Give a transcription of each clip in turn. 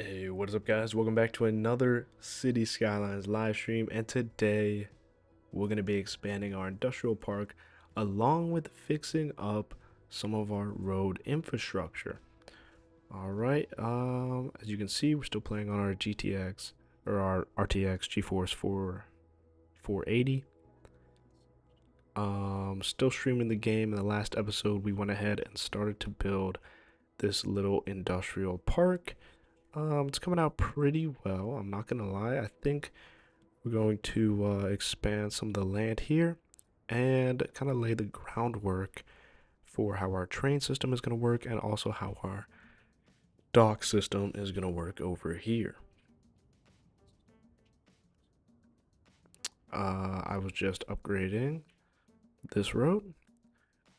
Hey, what is up, guys? Welcome back to another City Skylines live stream, and today we're going to be expanding our industrial park along with fixing up some of our road infrastructure. All right, as you can see, we're still playing on our GTX or our RTX GeForce 480. Still streaming the game. In the last episode, we went ahead and started to build this little industrial park. It's coming out pretty well, I'm not gonna lie. I think we're going to expand some of the land here and kind of lay the groundwork for how our train system is going to work and also how our dock system is going to work over here. I was just upgrading this road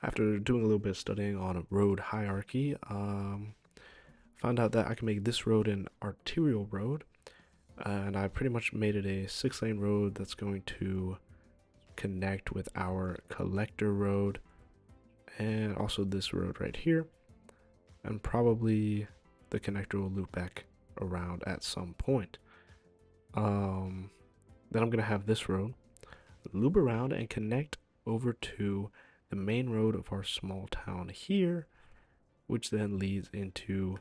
after doing a little bit of studying on road hierarchy. Found out that I can make this road an arterial road, and I pretty much made it a 6-lane road that's going to connect with our collector road and also this road right here, and probably the connector will loop back around at some point. Then I'm gonna have this road loop around and connect over to the main road of our small town here, which then leads into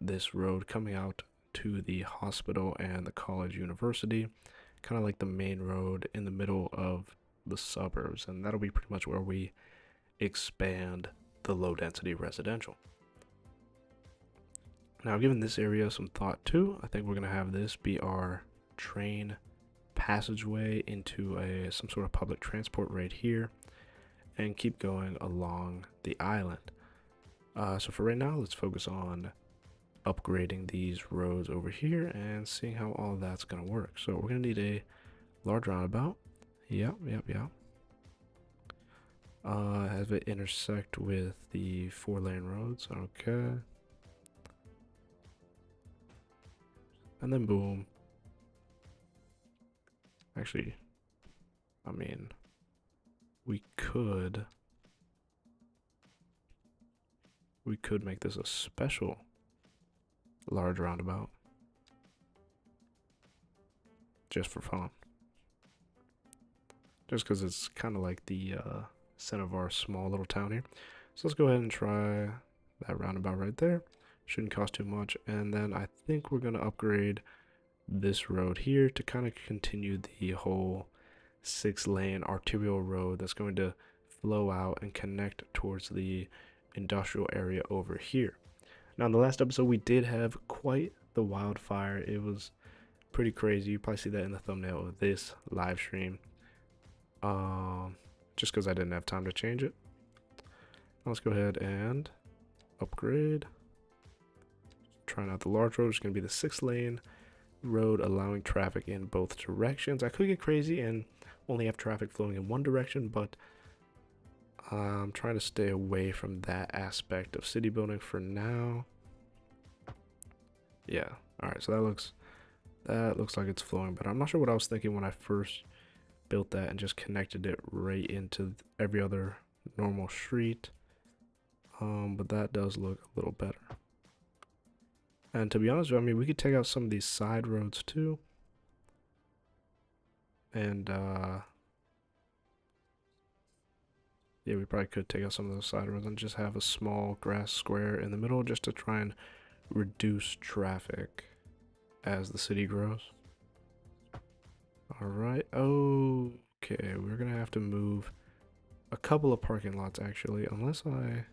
this road coming out to the hospital and the college university, kind of like the main road in the middle of the suburbs, and that'll be pretty much where we expand the low density residential. Now, given this area some thought too, I think we're gonna have this be our train passageway into some sort of public transport right here, and keep going along the island. So for right now, let's focus on upgrading these roads over here and seeing how all of that's gonna work. So we're gonna need a large roundabout. Yep. Have it intersect with the 4-lane roads. Okay. And then boom. Actually, I mean, we could make this a special large roundabout just for fun. Just because it's kind of like the center of our small little town here. So let's go ahead and try that roundabout right there. Shouldn't cost too much. And then I think we're going to upgrade this road here to kind of continue the whole 6-lane arterial road that's going to flow out and connect towards the industrial area over here. Now, in the last episode, we did have quite the wildfire. It was pretty crazy. You probably see that in the thumbnail of this live stream. Just because I didn't have time to change it. Now let's go ahead and upgrade. Trying out the large road, which is going to be the 6-lane road, allowing traffic in both directions. I could get crazy and only have traffic flowing in one direction, but I'm trying to stay away from that aspect of city building for now. Yeah. All right. So that looks like it's flowing better. I'm not sure what I was thinking when I first built that and just connected it right into every other normal street. But that does look a little better. And to be honest, I mean, we could take out some of these side roads too. And yeah, we probably could take out some of those side roads and just have a small grass square in the middle just to try and reduce traffic as the city grows. All right. Okay, we're gonna have to move a couple of parking lots actually, unless I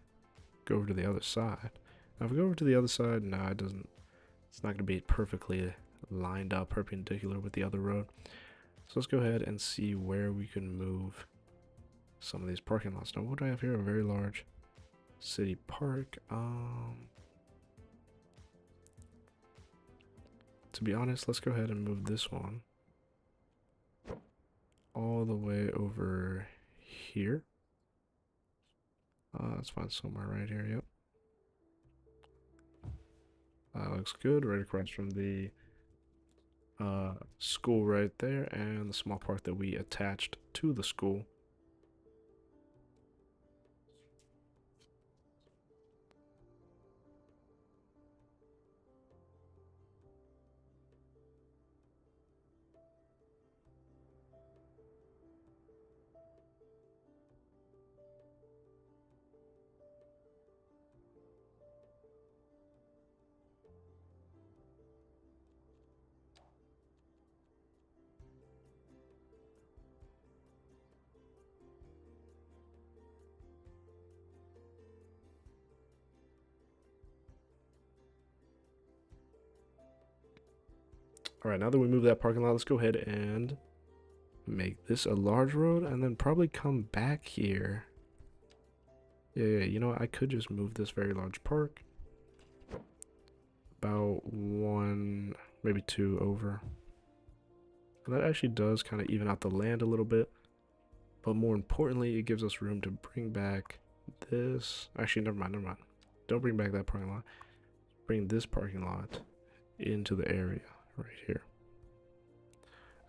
go over to the other side. Now, if we go over to the other side, no, it doesn't. It's not gonna be perfectly lined up, perpendicular with the other road. So let's go ahead and see where we can move some of these parking lots. Now, what do I have here? A very large city park. To be honest, let's go ahead and move this one all the way over here. Let's find somewhere right here. Yep. Looks good. Right across from the school right there, and the small park that we attached to the school. All right, now that we move that parking lot, let's go ahead and make this a large road and then probably come back here. Yeah, you know what? I could just move this very large park about one, maybe two over. And that actually does kind of even out the land a little bit. But more importantly, it gives us room to bring back this. Actually, never mind, never mind. Don't bring back that parking lot. Bring this parking lot into the area right here.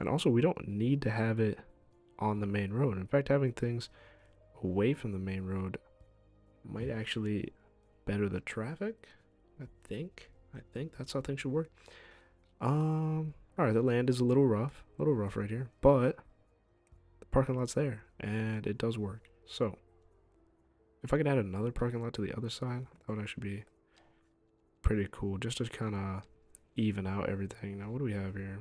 And also, we don't need to have it on the main road. In fact, having things away from the main road might actually better the traffic. I think that's how things should work. All right, the land is a little rough right here, but the parking lot's there, and it does work. So, if I could add another parking lot to the other side, that would actually be pretty cool, just to kind of even out everything. Now, what do we have here?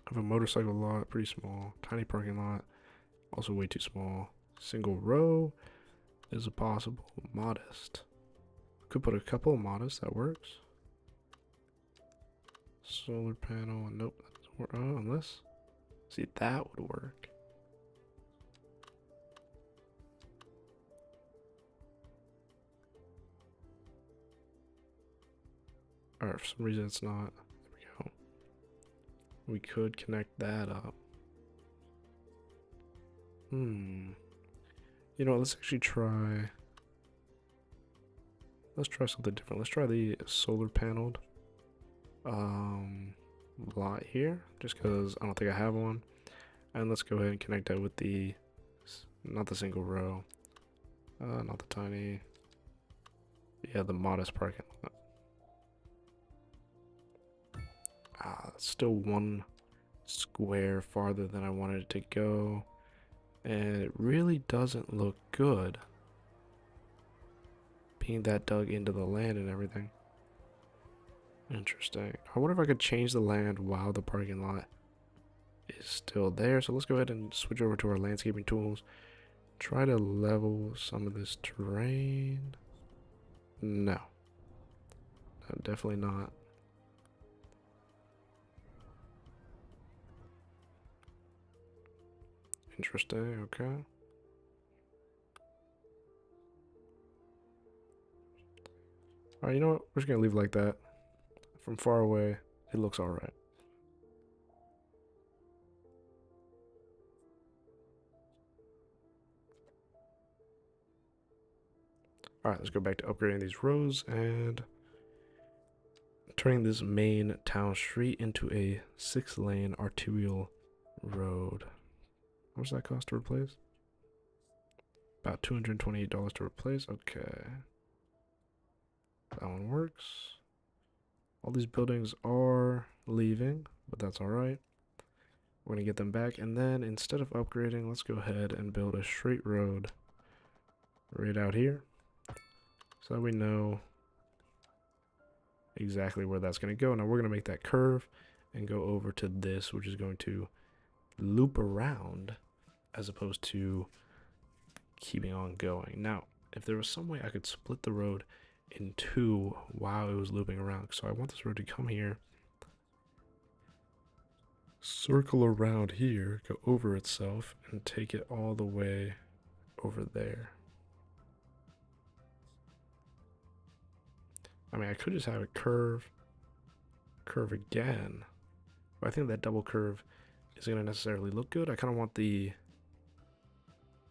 I have a motorcycle lot, pretty small. Tiny parking lot, also way too small. Single row is a possible. Modest. Could put a couple of modest, that works. Solar panel, nope, that doesn't work. Oh, unless, see, that would work. Alright, for some reason it's not. There we go. We could connect that up. You know what, let's actually try. Let's try something different. Let's try the solar paneled lot here, just because I don't think I have one. And let's go ahead and connect that with the, not the single row, not the tiny, yeah, the modest parking lot. It's still one square farther than I wanted it to go, and it really doesn't look good being that dug into the land and everything. Interesting. I wonder if I could change the land while the parking lot is still there. So let's go ahead and switch over to our landscaping tools. Try to level some of this terrain. No, definitely not. Interesting, okay. Alright, you know what? We're just gonna leave it like that. From far away, it looks alright. Alright, let's go back to upgrading these roads and turning this main town street into a 6-lane arterial road. How much does that cost to replace? About $228 to replace. Okay. That one works. All these buildings are leaving, but that's alright. We're going to get them back. And then instead of upgrading, let's go ahead and build a straight road right out here. So that we know exactly where that's going to go. Now we're going to make that curve and go over to this, which is going to loop around as opposed to keeping on going. Now, if there was some way I could split the road in two while it was looping around. So I want this road to come here, circle around here, go over itself, and take it all the way over there. I mean, I could just have it curve again, but I think that double curve isn't going to necessarily look good. I kind of want the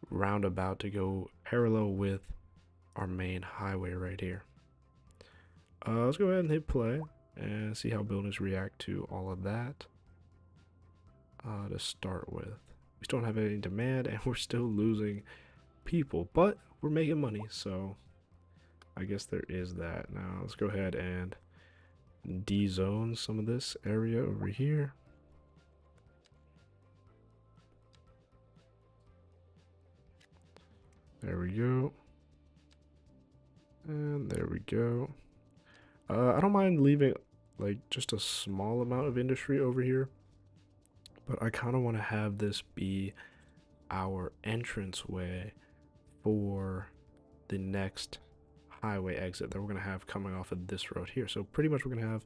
roundabout to go parallel with our main highway right here. Let's go ahead and hit play and see how buildings react to all of that. To start with, we still don't have any demand and we're still losing people, but we're making money, so I guess there is that. Now let's go ahead and de-zone some of this area over here. There we go. And there we go. I don't mind leaving like just a small amount of industry over here, but I kind of want to have this be our entranceway for the next highway exit that we're going to have coming off of this road here. So pretty much we're going to have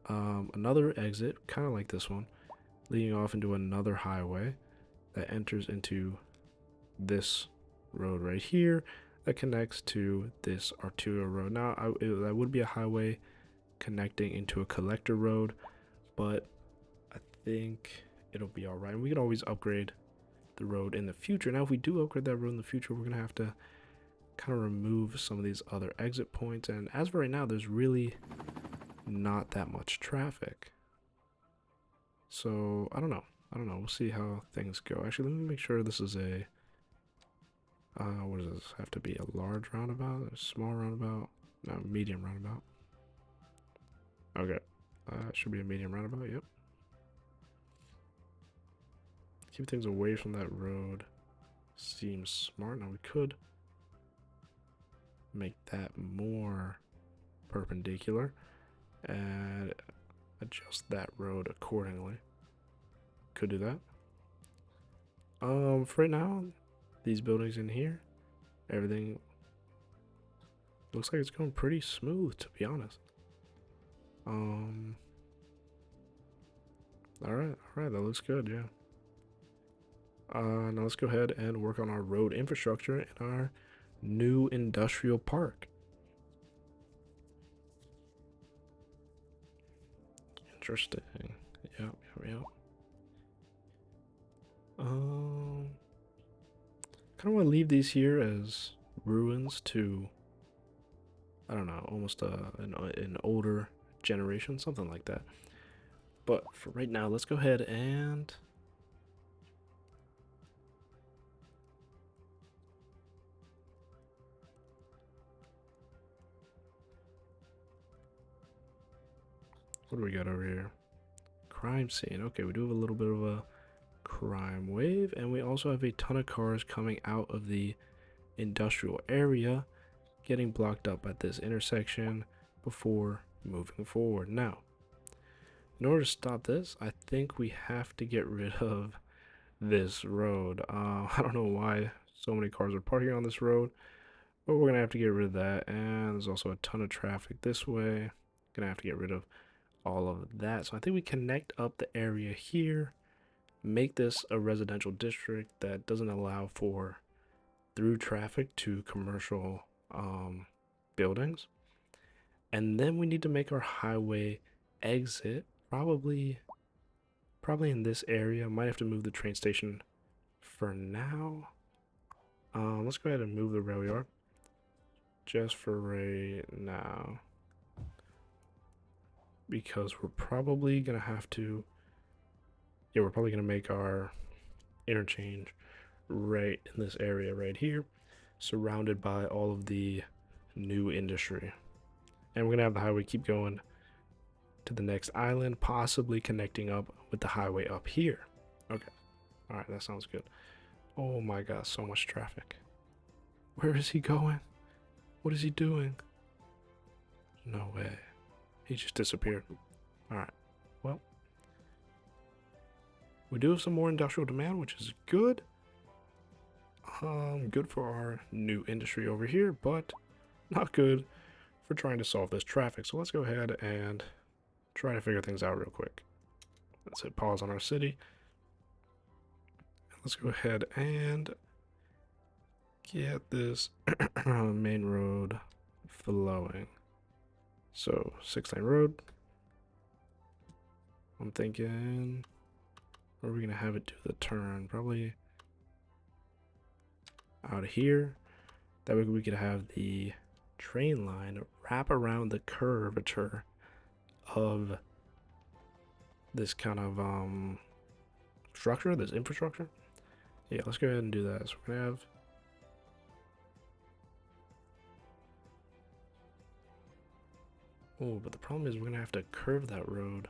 Another exit, kind of like this one, leading off into another highway that enters into this road right here that connects to this arterial road. Now, that would be a highway connecting into a collector road, but I think it'll be all right. And we can always upgrade the road in the future. Now, if we do upgrade that road in the future, we're gonna have to kind of remove some of these other exit points. And as of right now, there's really not that much traffic. So I don't know. We'll see how things go. Actually, let me make sure this is a what does this have to be? A large roundabout? A small roundabout? No, medium roundabout. Okay. It should be a medium roundabout, yep. Keep things away from that road. Seems smart. Now we could make that more perpendicular and adjust that road accordingly. Could do that. For right now, these buildings in here, everything looks like it's going pretty smooth, to be honest. All right, that looks good, yeah. Now let's go ahead and work on our road infrastructure in our new industrial park. Interesting. Yep. Kind of want to leave these here as ruins to, I don't know, almost an older generation, something like that. But for right now, let's go ahead and what do we got over here? Crime scene. Okay, we do have a little bit of a crime wave, and we also have a ton of cars coming out of the industrial area, getting blocked up at this intersection before moving forward. Now, in order to stop this, I think we have to get rid of this road. I don't know why so many cars are parking on this road, but we're gonna have to get rid of that. And there's also a ton of traffic this way. Gonna have to get rid of all of that. So I think we connect up the area here, make this a residential district that doesn't allow for through traffic to commercial buildings. And then we need to make our highway exit probably in this area. Might have to move the train station for now. Let's go ahead and move the rail yard just for right now, because we're probably gonna have to, yeah, we're probably gonna make our interchange right in this area right here, surrounded by all of the new industry. And we're gonna have the highway keep going to the next island, possibly connecting up with the highway up here. Okay, all right, that sounds good. Oh my god, so much traffic. Where is he going? What is he doing? No way. He just disappeared. Alright. Well, we do have some more industrial demand, which is good. Good for our new industry over here, but not good for trying to solve this traffic. So let's go ahead and try to figure things out real quick. Let's hit pause on our city. Let's go ahead and get this main road flowing. So 6-lane road. I'm thinking, where are we gonna have it do the turn? Probably out here. That way we could have the train line wrap around the curvature of this kind of structure, this infrastructure. Yeah, let's go ahead and do that. So we're gonna have but the problem is we're gonna have to curve that road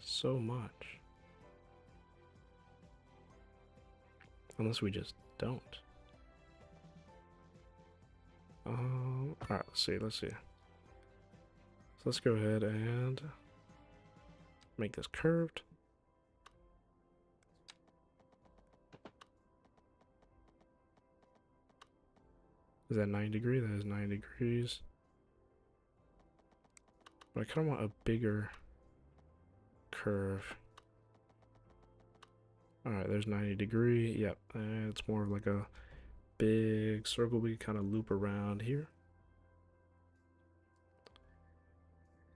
so much. Unless we just don't. Alright, let's see. So let's go ahead and make this curved. Is that 90 degrees? That is 90 degrees. But I kind of want a bigger curve. Alright, there's 90-degree. Yep, and it's more of like a big circle we kind of loop around here.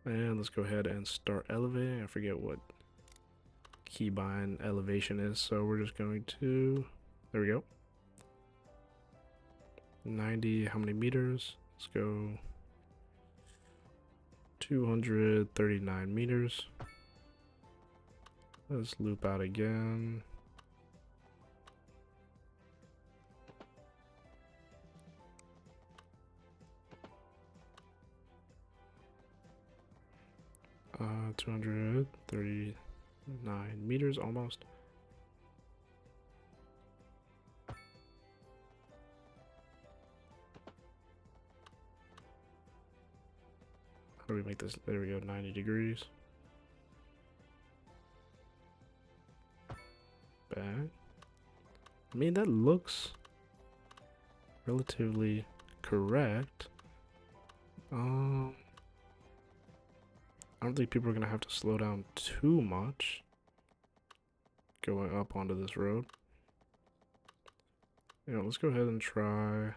And let's go ahead and start elevating. I forget what keybind elevation is, so we're just going to, there we go. 90, how many meters? Let's go 239 meters. Let's loop out again. Uh, 239 meters almost. How do we make this? There we go, 90 degrees. Back. I mean, that looks relatively correct. I don't think people are gonna have to slow down too much going up onto this road. You know, let's go ahead and try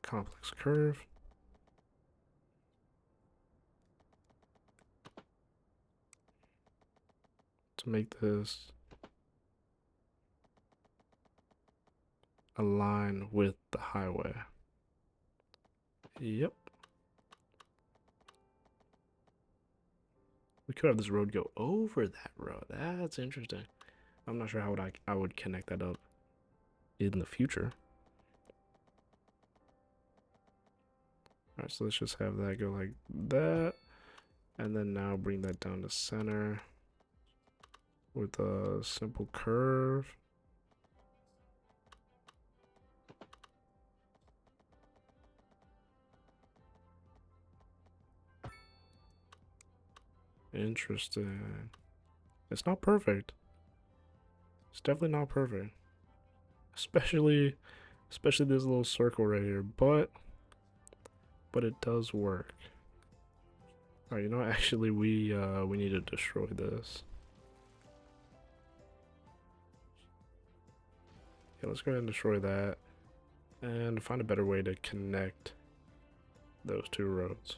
complex curve. To make this align with the highway. Yep. We could have this road go over that road. That's interesting. I'm not sure how I would connect that up in the future. Alright, so let's just have that go like that. And then now bring that down to center with a simple curve. Interesting. It's not perfect. It's definitely not perfect. Especially this little circle right here, but it does work. Alright, you know what? Actually we need to destroy this. Yeah, let's go ahead and destroy that and find a better way to connect those two roads.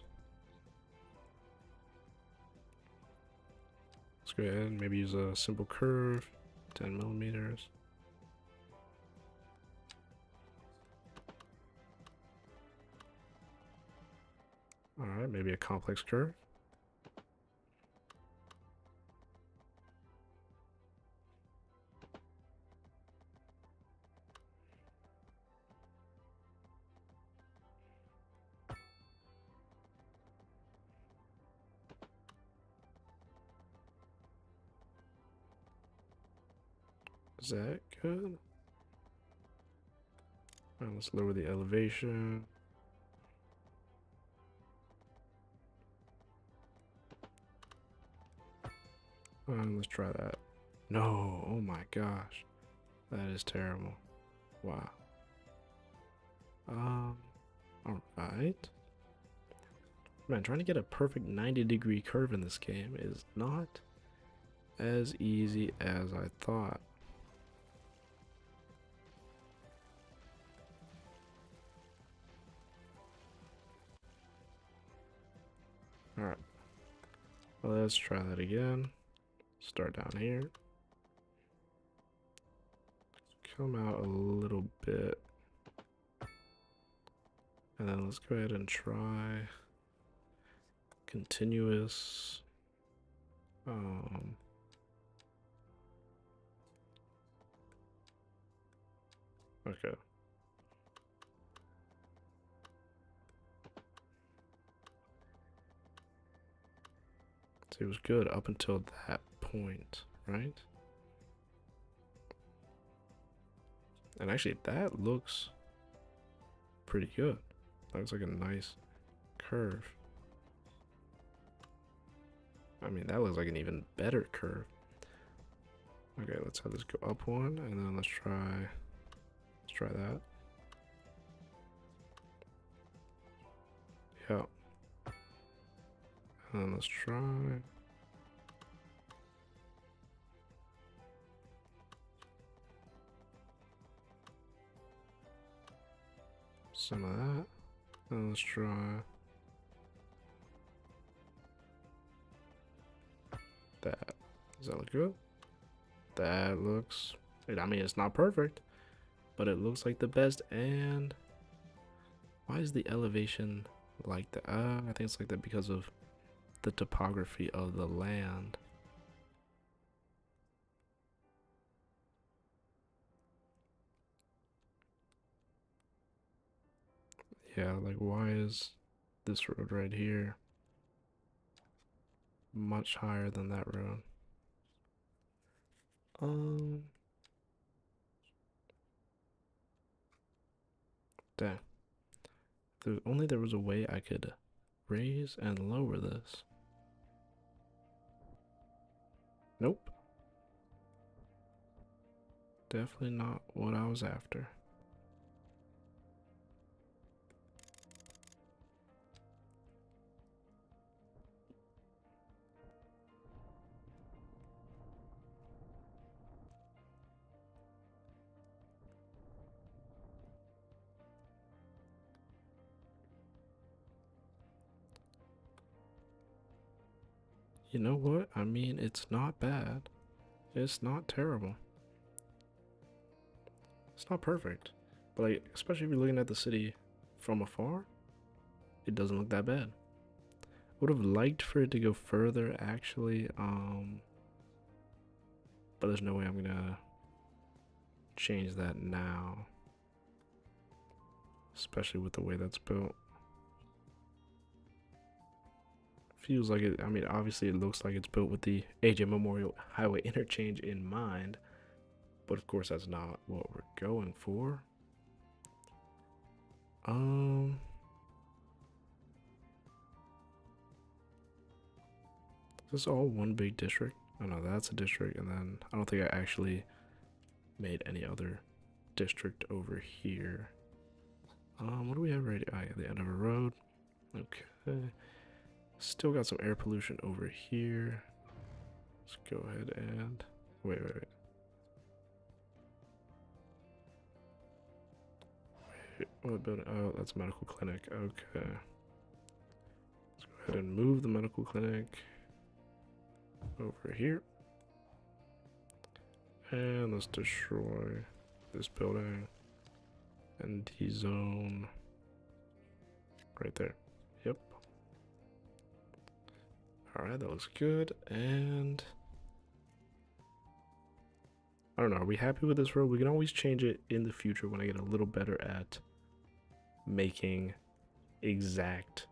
Let's go ahead and maybe use a simple curve, 10 millimeters. Alright, maybe a complex curve. Is that good? Alright, let's lower the elevation. Let's try that. No, oh my gosh. That is terrible. Wow. Alright. Man, trying to get a perfect 90-degree curve in this game is not as easy as I thought. Alright. Well, let's try that again. Start down here. Come out a little bit. And then let's go ahead and try continuous. Okay. So it was good up until that point, right? And actually, that looks pretty good. That looks like a nice curve. I mean, that looks like an even better curve. Okay, let's have this go up one, and then let's try that. Yeah. And then let's try. some of that. And let's try that. Does that look good? That looks, I mean, it's not perfect, but it looks like the best. And why is the elevation like that? I think it's like that because of the topography of the land. Yeah, like why is this road right here much higher than that road? Um, Dang. If only there was a way I could raise and lower this. Nope. Definitely not what I was after. You know what? I mean, it's not bad. It's not terrible. It's not perfect. But like, especially if you're looking at the city from afar, it doesn't look that bad. Would have liked for it to go further actually, but there's no way I'm gonna change that now. Especially with the way that's built. Feels like it, I mean, obviously it looks like it's built with the AJ Memorial Highway interchange in mind, but of course that's not what we're going for. Is this all one big district? Oh no, that's a district, and then I don't think I actually made any other district over here. What do we have right? Oh yeah, the end of a road. Okay. Still got some air pollution over here. Let's go ahead and wait. What building? Oh, that's a medical clinic. Okay. Let's go ahead and move the medical clinic over here. And let's destroy this building and D-zone right there. Yep. Alright, that looks good. And I don't know, are we happy with this road? We can always change it in the future when I get a little better at making exact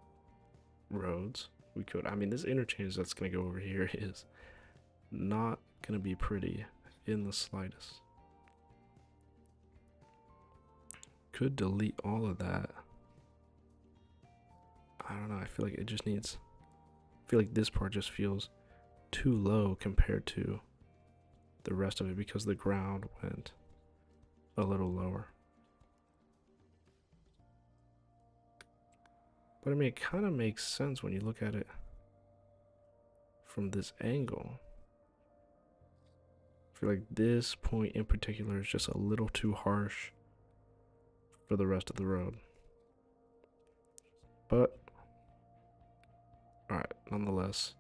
roads. We could, I mean, this interchange that's gonna go over here is not gonna be pretty in the slightest. Could delete all of that. I don't know, I feel like it just needs, I feel like this part just feels too low compared to the rest of it because the ground went a little lower. But I mean, it kind of makes sense when you look at it from this angle. I feel like this point in particular is just a little too harsh for the rest of the road. But, alright, nonetheless.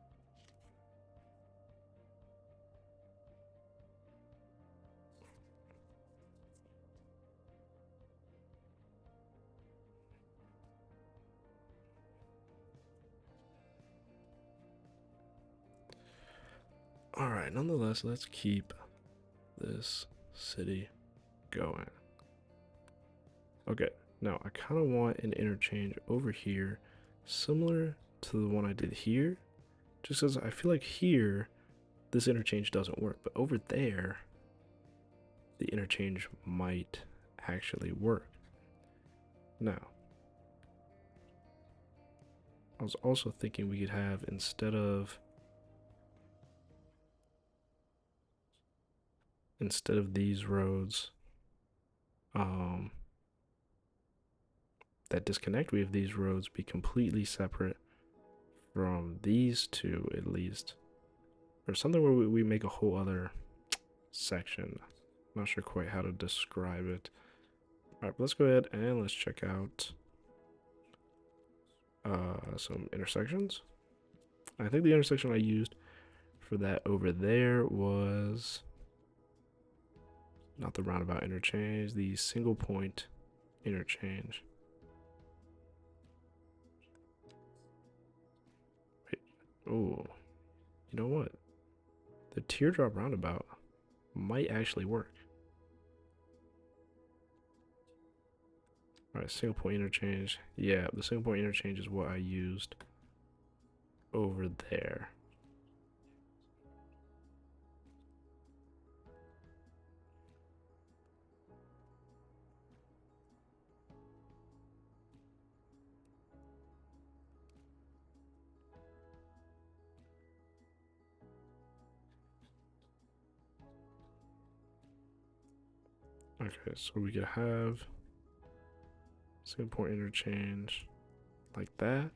Alright, nonetheless, let's keep this city going. Okay, now I kind of want an interchange over here, similar to the one I did here, just because I feel like here, this interchange doesn't work, but over there, the interchange might actually work. Now, I was also thinking we could have, instead of these roads that disconnect, we have these roads be completely separate from these two at least, or something where we make a whole other section. I'm not sure quite how to describe it. Alright, let's go ahead and let's check out some intersections. I think the intersection I used for that over there was not the roundabout interchange, the single point interchange. Wait, oh, you know what? The teardrop roundabout might actually work. Alright, single point interchange. Yeah, the single point interchange is what I used over there. Okay, so we could have single point interchange like that.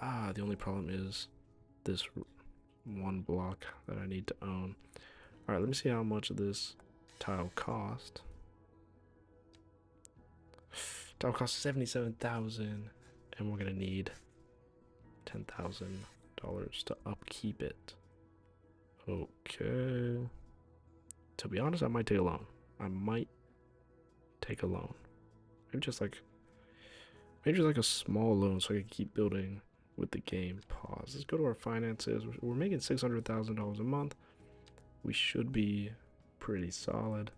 Ah, the only problem is this one block that I need to own. Alright, let me see how much this tile cost. Tile cost 77,000, and we're gonna need $10,000 to upkeep it. Okay. To be honest, I might take a loan. I might take a loan. Maybe just like a small loan so I can keep building with the game. Pause. Let's go to our finances. We're making $600,000 a month. We should be pretty solid.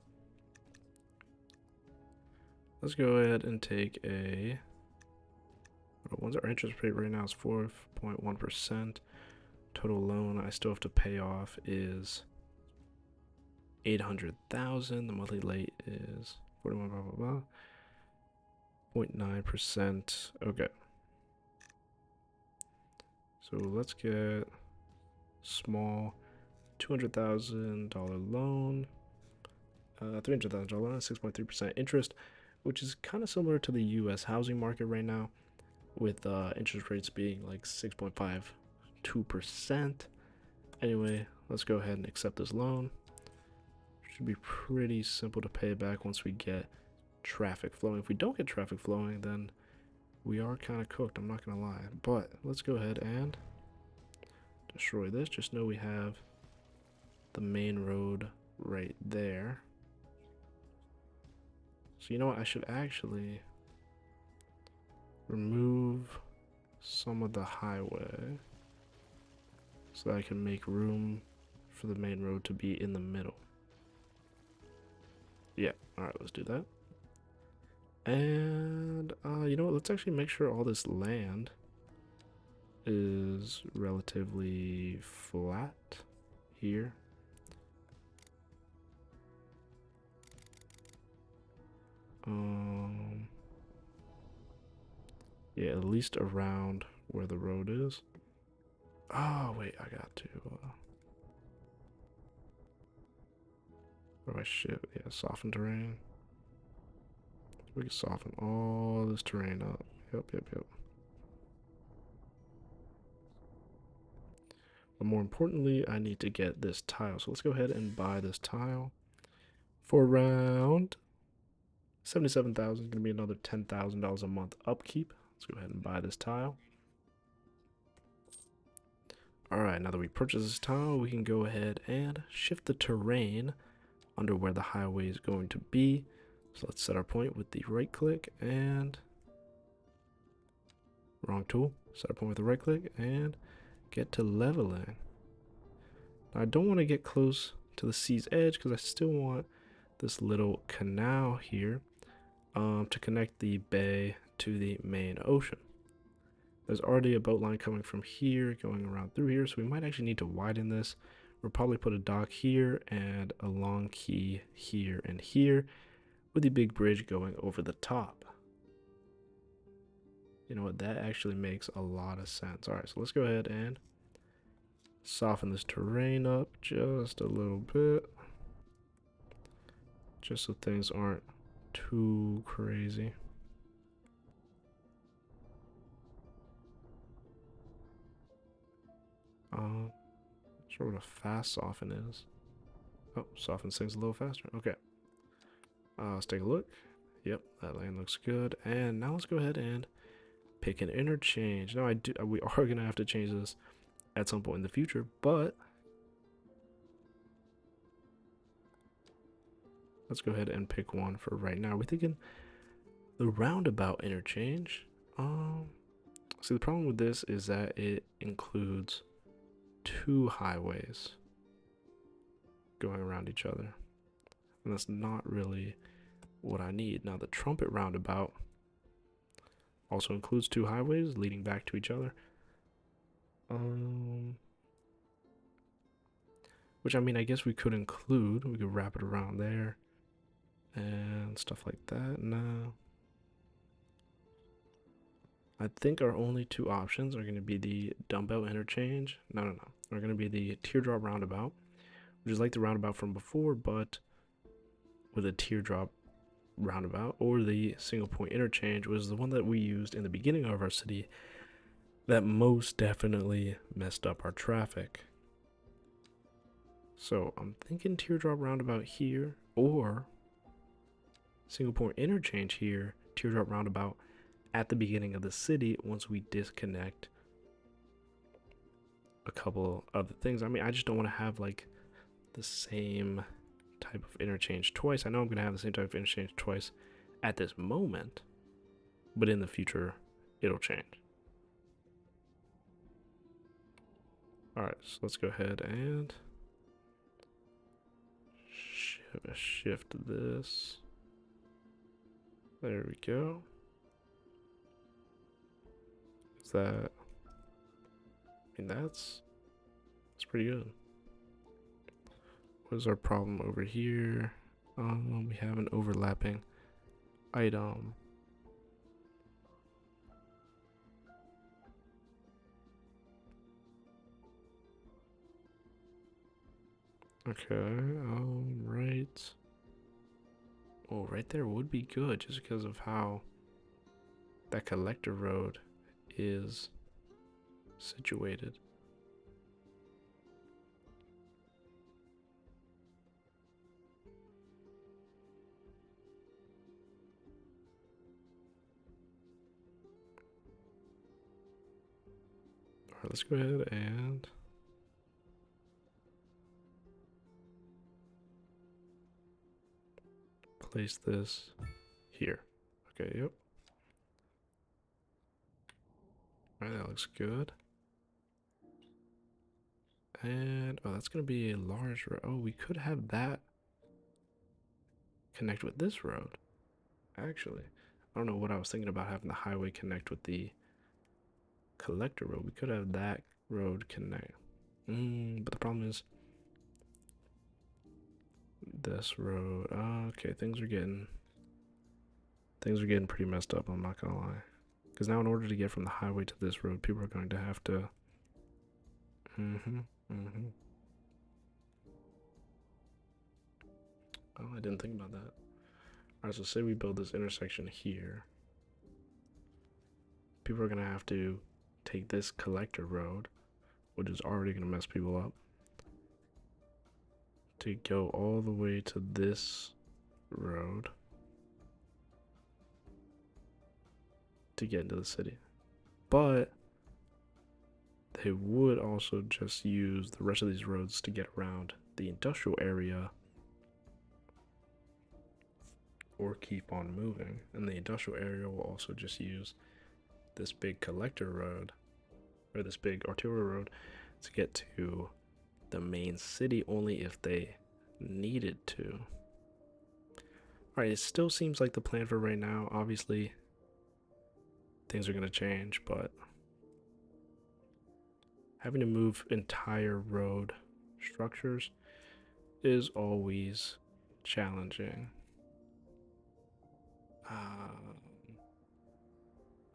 Let's go ahead and take a. What's our interest rate right now? Is 4.1%. Total loan I still have to pay off is 800,000. The monthly rate is 41 blah blah blah. 0.9%. Okay. So let's get small $200,000 loan. $300,000 loan, 6.3% interest, which is kind of similar to the U.S. housing market right now, with interest rates being like 6.52%. Anyway, let's go ahead and accept this loan. Should be pretty simple to pay back once we get traffic flowing. If we don't get traffic flowing, then we are kind of cooked, I'm not gonna lie. But let's go ahead and destroy this. Just know we have the main road right there. So you know what, I should actually remove some of the highway so that I can make room for the main road to be in the middle. Yeah, alright, let's do that. And you know what, let's actually make sure all this land is relatively flat here. Yeah, at least around where the road is. Oh, wait, I got to. Oh, shit. Yeah, soften terrain. We can soften all this terrain up. Yep. But more importantly, I need to get this tile. So let's go ahead and buy this tile for around 77,000. It's gonna be another $10,000 a month upkeep. Let's go ahead and buy this tile. All right, now that we purchased this tile, we can go ahead and shift the terrain under where the highway is going to be. So let's set our point with the right click and wrong tool. Set our point with the right click and get to leveling. Now I don't want to get close to the sea's edge because I still want this little canal here to connect the bay to the main ocean. There's already a boat line coming from here, going around through here, so we might actually need to widen this. We'll probably put a dock here and a long quay here and here, with the big bridge going over the top. You know what, that actually makes a lot of sense. All right, so let's go ahead and soften this terrain up just a little bit, just so things aren't too crazy. Not sure what a fast soften is. Oh, soften things a little faster. Okay. Let's take a look. Yep, that lane looks good. And now let's go ahead and pick an interchange. Now we are gonna have to change this at some point in the future, but let's go ahead and pick one for right now. We're thinking the roundabout interchange. See, the problem with this is that it includes two highways going around each other, and that's not really what I need. Now, the trumpet roundabout also includes two highways leading back to each other. Which, I mean, I guess we could include. We could wrap it around there and stuff like that. No. I think our only two options are going to be the dumbbell interchange. No. They're going to be the teardrop roundabout, which is like the roundabout from before, but with a teardrop roundabout, or the single point interchange, was the one that we used in the beginning of our city that most definitely messed up our traffic. So I'm thinking teardrop roundabout here, or single point interchange here, teardrop roundabout at the beginning of the city once we disconnect a couple other things. I mean, I just don't want to have like the same type of interchange twice. I know I'm going to have the same type of interchange twice at this moment, but in the future, it'll change. Alright, so let's go ahead and shift this. There we go. Is that... I mean, that's pretty good. What is our problem over here? We have an overlapping item. Okay, right. Oh, right there would be good just because of how that collector road is situated. Alright, let's go ahead and place this here. Okay, yep. Alright, that looks good. And, oh, that's going to be a large road. Oh, we could have that connect with this road, actually. I don't know what I was thinking about having the highway connect with the collector road. We could have that road connect. But the problem is this road. Okay, things are getting pretty messed up, I'm not gonna lie. Because now in order to get from the highway to this road, people are going to have to... Oh, I didn't think about that. Alright, so say we build this intersection here. People are going to have to take this collector road, which is already going to mess people up, to go all the way to this road to get into the city. But they would also just use the rest of these roads to get around the industrial area or keep on moving. And the industrial area will also just use this big collector road, or this big arterial road, to get to the main city only if they needed to. Alright, it still seems like the plan for right now. Obviously, things are going to change, but having to move entire road structures is always challenging.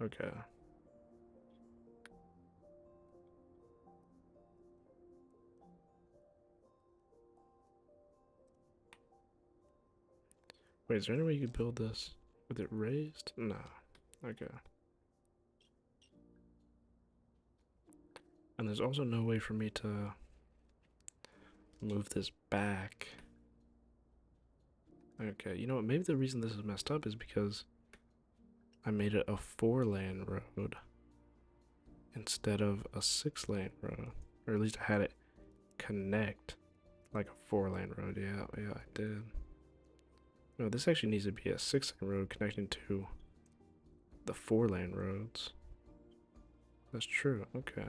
Okay. Wait, is there any way you could build this with it raised? No. Okay. And there's also no way for me to move this back Okay, you know what? Maybe the reason this is messed up is because I made it a 4-lane road instead of a 6-lane road. Or at least I had it connect like a 4-lane road. Yeah, I did. No, this actually needs to be a 6-lane road connecting to the 4-lane roads. That's true. Okay.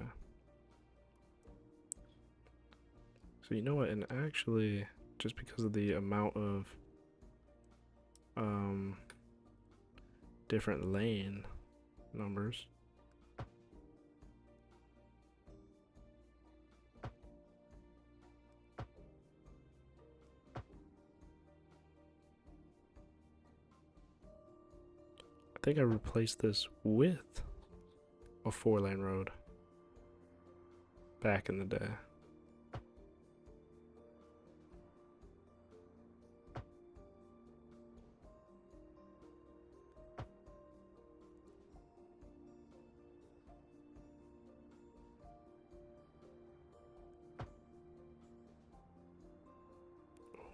So you know what? And actually, just because of the amount of different lane numbers. I think I replaced this with a 4-lane road back in the day.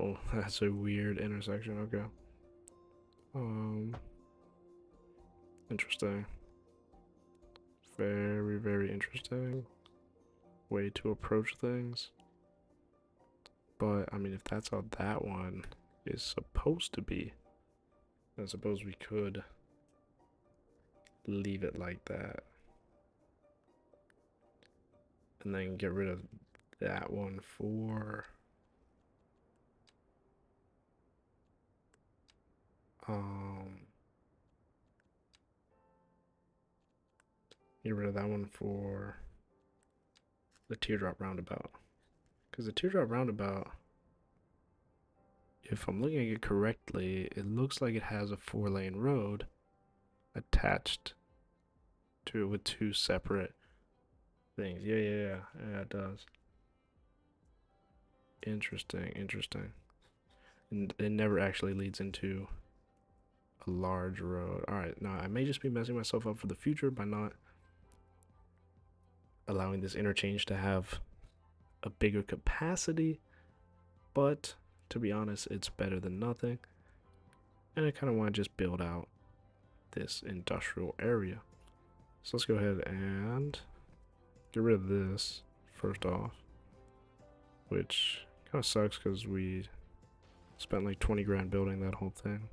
Oh, that's a weird intersection. Okay. Interesting. Very, very interesting way to approach things. But I mean, if that's how that one is supposed to be, I suppose we could leave it like that. And then get rid of that one for get rid of that one for the teardrop roundabout. Because the teardrop roundabout, if I'm looking at it correctly, it looks like it has a 4-lane road attached to it with 2 separate things. Yeah, it does. Interesting. And it never actually leads into a large road. Alright, now I may just be messing myself up for the future by not allowing this interchange to have a bigger capacity, but to be honest, it's better than nothing. And I kind of want to just build out this industrial area. So let's go ahead and get rid of this first off, which kind of sucks because we spent like 20 grand building that whole thing.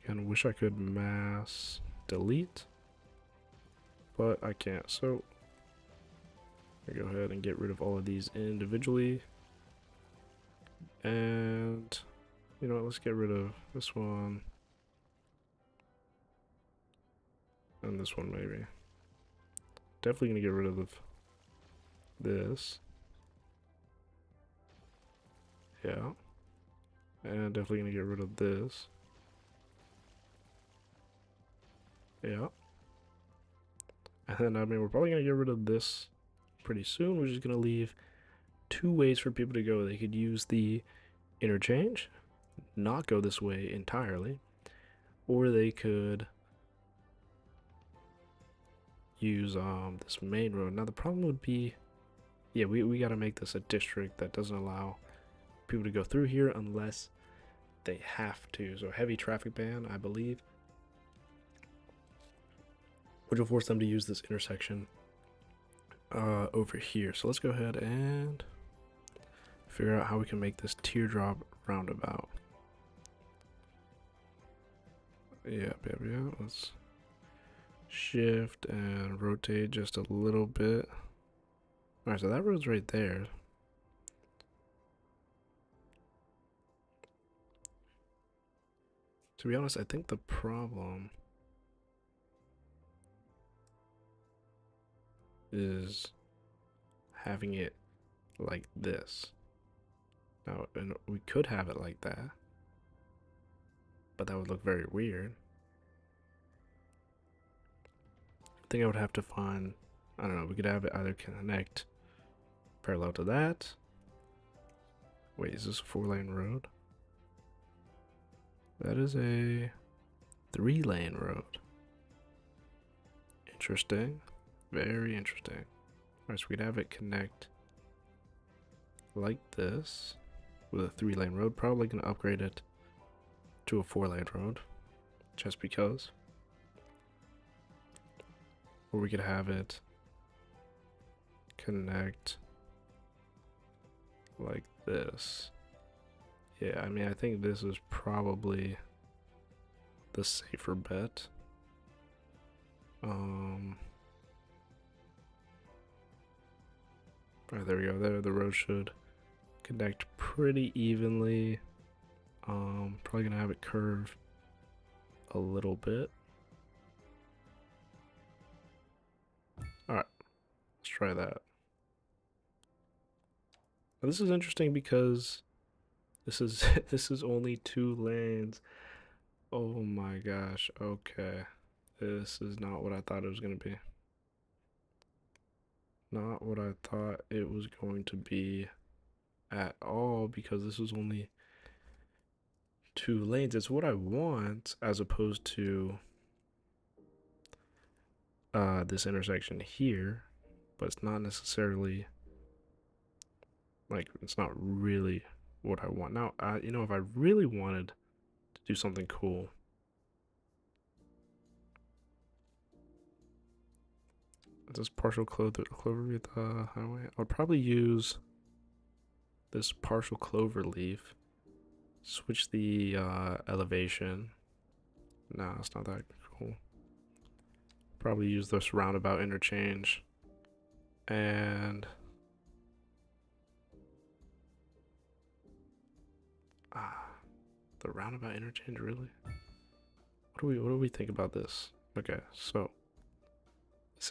Again, wish I could mass delete, but I can't. So I go ahead and get rid of all of these individually. And you know what, let's get rid of this one. And this one maybe. Definitely gonna get rid of this. Yeah. And definitely gonna get rid of this. Yeah. And then, I mean, we're probably gonna get rid of this pretty soon. We're just gonna leave 2 ways for people to go. They could use the interchange, not go this way entirely, or they could use this main road. Now the problem would be, yeah, we gotta make this a district that doesn't allow people to go through here unless they have to. So heavy traffic ban, I believe, which will force them to use this intersection over here. So let's go ahead and figure out how we can make this teardrop roundabout. Yep. Let's shift and rotate just a little bit. Alright, so that road's right there. To be honest, I think the problem is having it like this. Now, and we could have it like that, but that would look very weird. I think I would have to find, I don't know, we could have it either connect parallel to that. Wait, is this a 4-lane road? That is a 3-lane road. Interesting. Very interesting. Alright, so we could have it connect like this with a 3-lane road. Probably gonna upgrade it to a 4-lane road just because. Or we could have it connect like this. Yeah, I mean, I think this is probably the safer bet. Alright, there we go. There, the road should connect pretty evenly. Probably gonna have it curve a little bit. Alright, let's try that. Now, this is interesting because this is this is only 2 lanes. Oh my gosh. Okay. This is not what I thought it was gonna be. Not what I thought it was going to be at all, because this was only 2 lanes. It's what I want as opposed to this intersection here, but it's not necessarily, like, it's not really what I want. Now, you know, if I really wanted to do something cool, is this partial clover leaf highway? I'll probably use this partial clover leaf, switch the elevation. Nah, it's not that cool. Probably use this roundabout interchange, and the roundabout interchange, really? What do we think about this? Okay, so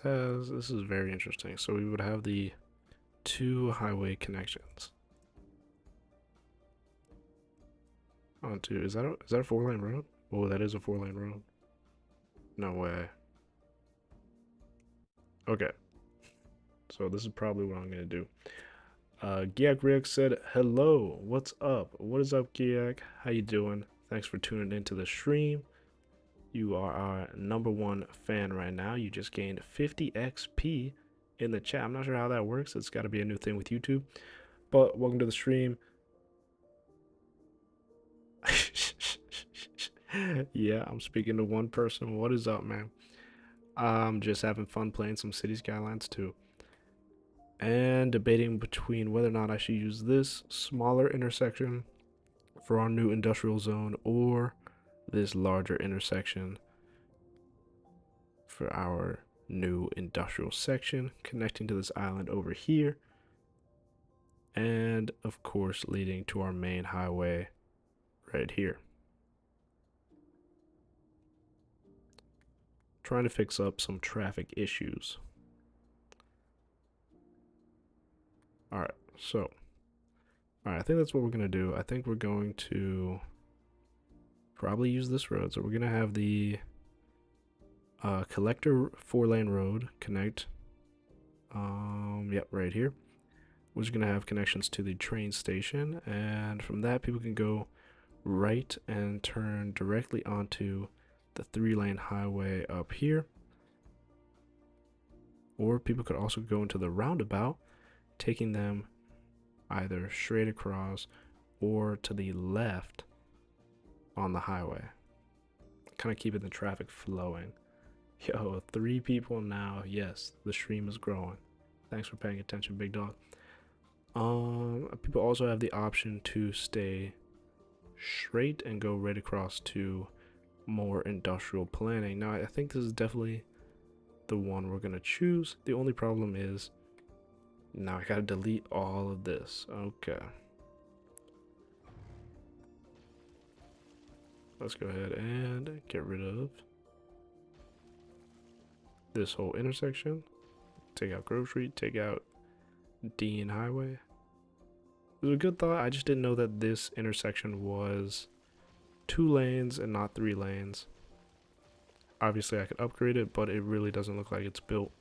this is very interesting. So we would have the 2 highway connections onto, is that a 4-lane road? Oh, that is a 4-lane road. No way. Okay, so this is probably what I'm gonna do. Giak Riak said, hello, what's up? What is up, Giak? How you doing? Thanks for tuning into the stream. You are our #1 fan right now. You just gained 50 XP in the chat. I'm not sure how that works. It's got to be a new thing with YouTube. But welcome to the stream. Yeah, I'm speaking to one person. What is up, man? I'm just having fun playing some City Skylines 2. And debating between whether or not I should use this smaller intersection for our new industrial zone or this larger intersection for our new industrial section connecting to this island over here, and of course leading to our main highway right here. Trying to fix up some traffic issues. Alright, so I think that's what we're gonna do. I think we're going to probably use this road. So we're gonna have the collector 4-lane road connect. Yep, right here. We're just gonna have connections to the train station, and from that people can go right and turn directly onto the 3-lane highway up here. Or people could also go into the roundabout, taking them either straight across or to the left on the highway, kind of keeping the traffic flowing. Yo, 3 people now. Yes, the stream is growing. Thanks for paying attention, big dog. People also have the option to stay straight and go right across to more industrial planning. Now, I think this is definitely the one we're gonna choose. The only problem is now I gotta delete all of this. Okay. Let's go ahead and get rid of this whole intersection. Take out Grove Street, take out Dean Highway. It was a good thought. I just didn't know that this intersection was 2 lanes and not 3 lanes. Obviously, I could upgrade it, but it really doesn't look like it's built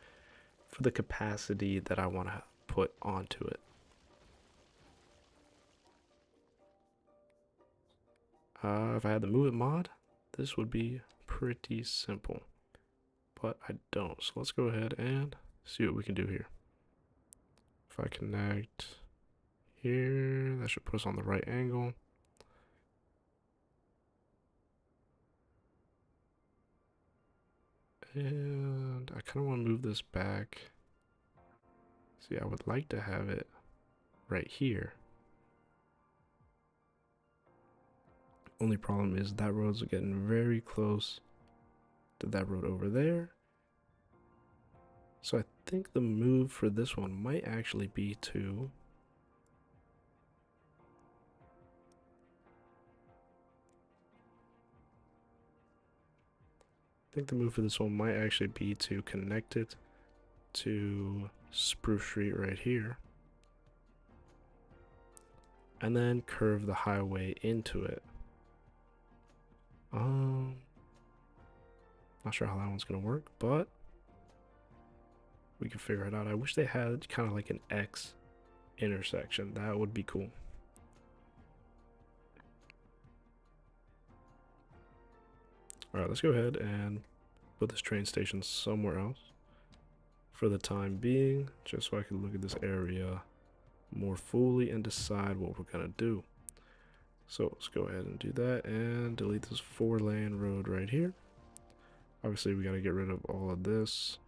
for the capacity that I want to put onto it. If I had the Move It mod, this would be pretty simple, but I don't. So let's go ahead and see what we can do here. If I connect here. That should put us on the right angle. And I kind of want to move this back. See, I would like to have it right here. Only problem is that road's getting very close to that road over there. So I think the move for this one might actually be to connect it to Spruce Street right here. And then curve the highway into it. Not sure how that one's gonna work, but we can figure it out. I wish they had kind of like an X intersection. That would be cool. Alright, let's go ahead and put this train station somewhere else for the time being, just so I can look at this area more fully and decide what we're gonna do. So let's go ahead and do that and delete this 4-lane road right here. Obviously, we got to get rid of all of this.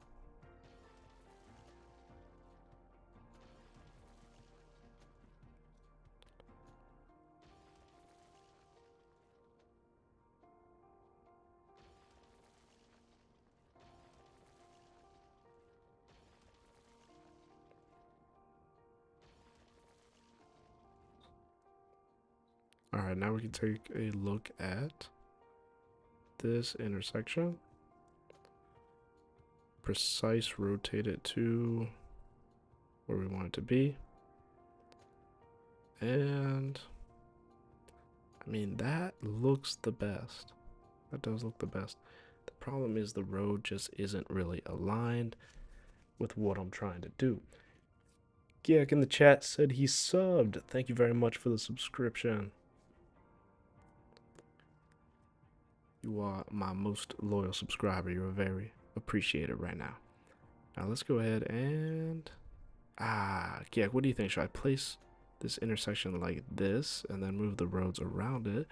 All right, now we can take a look at this intersection. Precise rotate it to where we want it to be. And I mean, that looks the best. That does look the best. The problem is the road just isn't really aligned with what I'm trying to do. Giek in the chat said he subbed. Thank you very much for the subscription. You are my most loyal subscriber. You're very appreciated right now. Now let's go ahead and Giek, what do you think? Should I place this intersection like this and then move the roads around it,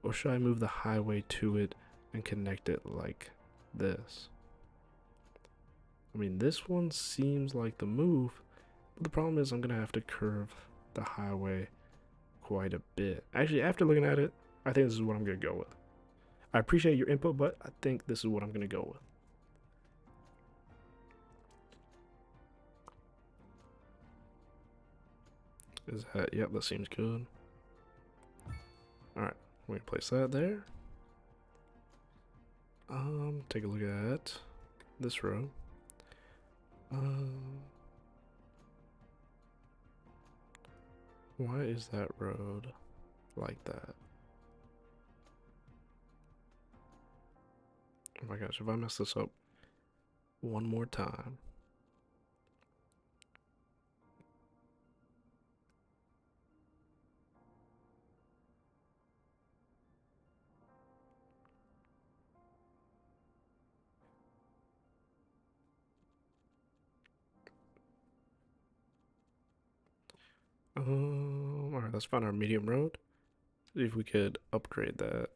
or should I move the highway to it and connect it like this? I mean, this one seems like the move, but the problem is I'm gonna have to curve the highway quite a bit. Actually, after looking at it, I think this is what I'm gonna go with. I appreciate your input, but I think this is what I'm gonna go with. Is that, yep, that seems good. Alright, we're gonna place that there. Take a look at this row. Why is that road like that? Oh my gosh, if I mess this up one more time. Alright, let's find our medium road. See if we could upgrade that.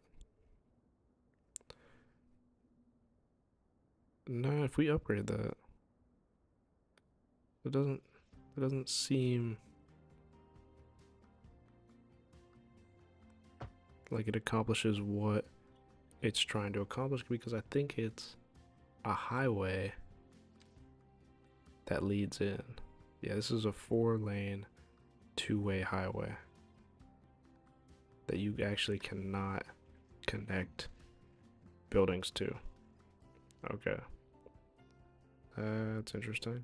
No, if we upgrade that, it doesn't seem like it accomplishes what it's trying to accomplish, because I think it's a highway that leads in. Yeah, this is a 4-lane, 2-way highway that you actually cannot connect buildings to. Okay. That's interesting.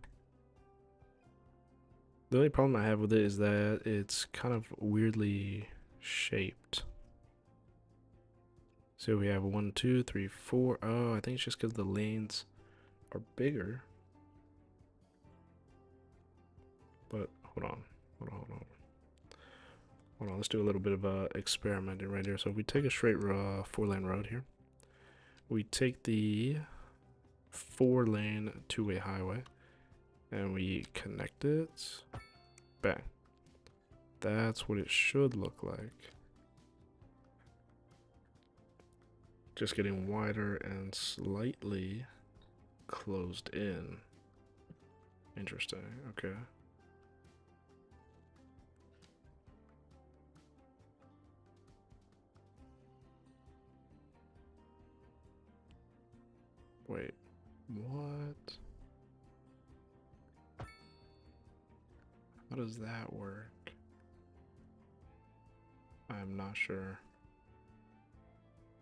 The only problem I have with it is that it's kind of weirdly shaped. So we have 1, 2, 3, 4. Oh, I think it's just because the lanes are bigger. But hold on. Let's do a little bit of experimenting right here. So if we take a straight 4-lane road here, we take the 4-lane 2-way highway and we connect it. Bang. That's what it should look like. Just getting wider and slightly closed in. Interesting, okay. Wait, what? How does that work? I'm not sure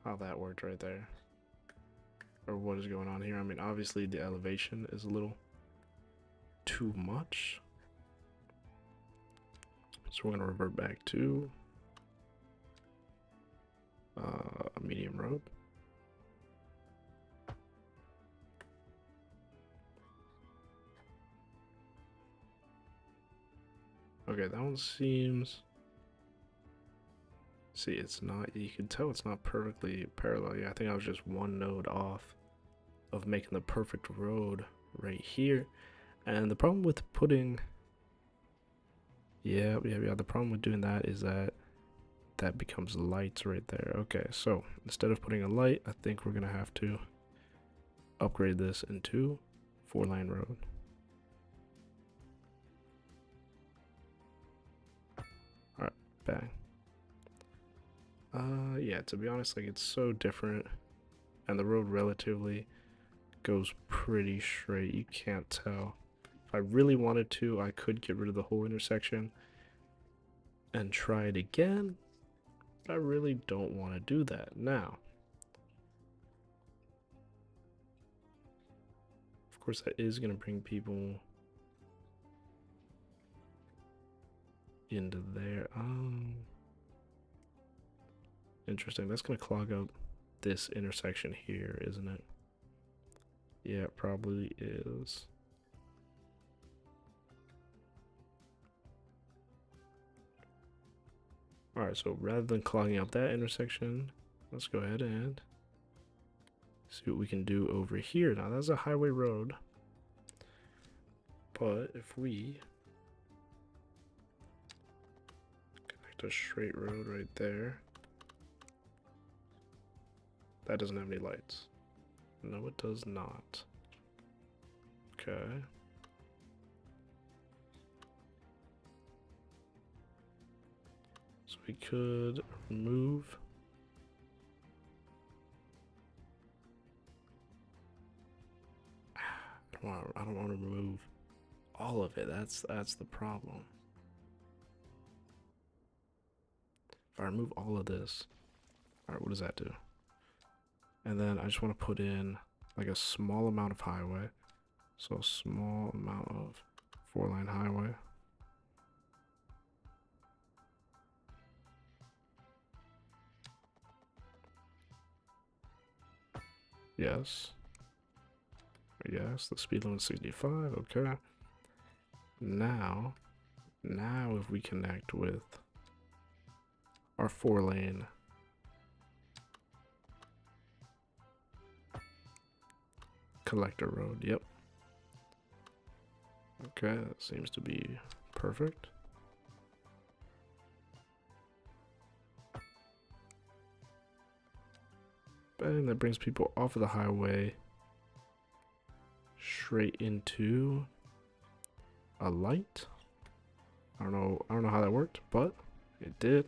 how that worked right there. Or what is going on here. I mean, obviously the elevation is a little too much. So we're gonna revert back to a medium road. Okay, that one seems... See, it's not, you can tell it's not perfectly parallel. Yeah, I think I was just one node off of making the perfect road right here. And the problem with putting... Yeah, the problem with doing that is that that becomes lights right there. Okay, so instead of putting a light, I think we're gonna have to upgrade this into 4-lane road. Alright, bang. Yeah, to be honest, like, it's so different, and the road relatively goes pretty straight. You can't tell. If I really wanted to, I could get rid of the whole intersection and try it again, but I really don't want to do that now. Of course, that is going to bring people into there. Interesting. That's going to clog up this intersection here, isn't it? Yeah, it probably is. Alright, so rather than clogging up that intersection, let's go ahead and see what we can do over here. Now, that's a highway road, but if we connect a straight road right there, that doesn't have any lights. No, it does not. Okay. So we could remove. I don't want to remove all of it. That's the problem. If I remove all of this, all right, what does that do? And then I just want to put in like a small amount of highway. So a small amount of 4-lane highway. Yes. Yes, the speed limit is 65, okay. Now if we connect with our 4-lane collector road, yep. Okay, that seems to be perfect. Bang, that brings people off of the highway straight into a light. I don't know how that worked, but it did.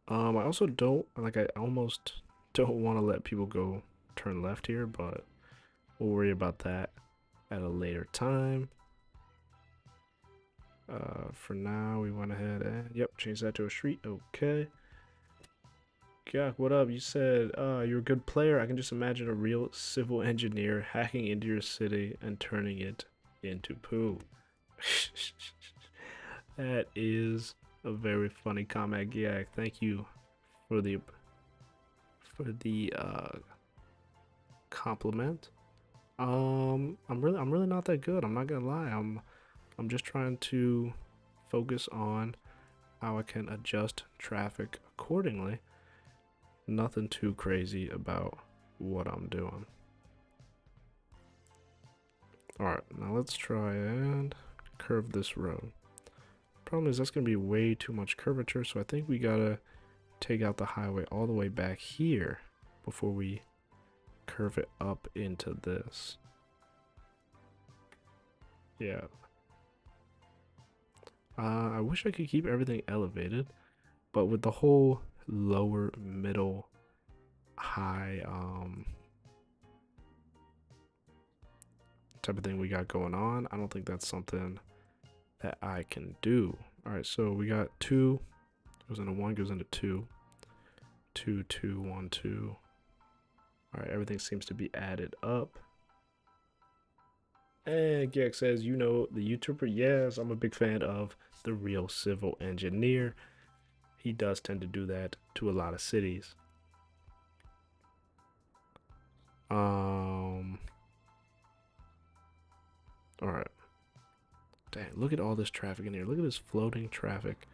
I also don't like, I almost don't want to let people go turn left here, but we'll worry about that at a later time. For now, we went ahead and yep, change that to a street. Okay. Gak, what up? You said you're a good player. I can just imagine a real civil engineer hacking into your city and turning it into poo. That is a very funny comment, Gak. Thank you for the compliment. I'm really not that good. I'm not gonna lie. I'm just trying to focus on how I can adjust traffic accordingly. Nothing too crazy about what I'm doing. Alright, now let's try and curve this road. problem is that's going to be way too much curvature, so I think we gotta take out the highway all the way back here before we curve it up into this. Yeah. I wish I could keep everything elevated, but with the whole lower, middle, high type of thing we got going on, I don't think that's something that I can do. All right, so we got 2 goes into 1, goes into 2, 2, 2, 1, 2. All right, everything seems to be added up. And Gex says, you know the YouTuber? Yes, I'm a big fan of the Real Civil Engineer. He does tend to do that to a lot of cities. All right. Dang, look at all this traffic in here. Look at this floating traffic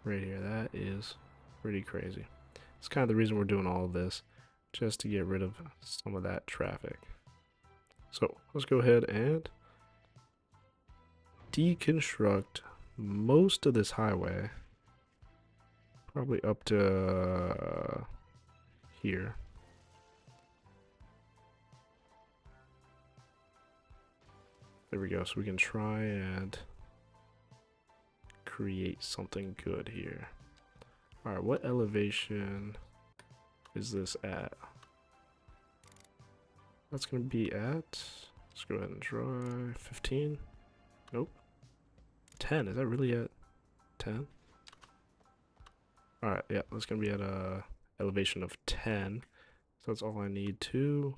right here. That is pretty crazy. It's kind of the reason we're doing all of this, just to get rid of some of that traffic. So let's go ahead and deconstruct most of this highway, probably up to here. There we go. So we can try and create something good here. All right, what elevation is this at? That's gonna be at, let's go ahead and try 15. Nope. 10. Is that really at 10? All right, yeah, that's gonna be at a elevation of 10. So that's all I need to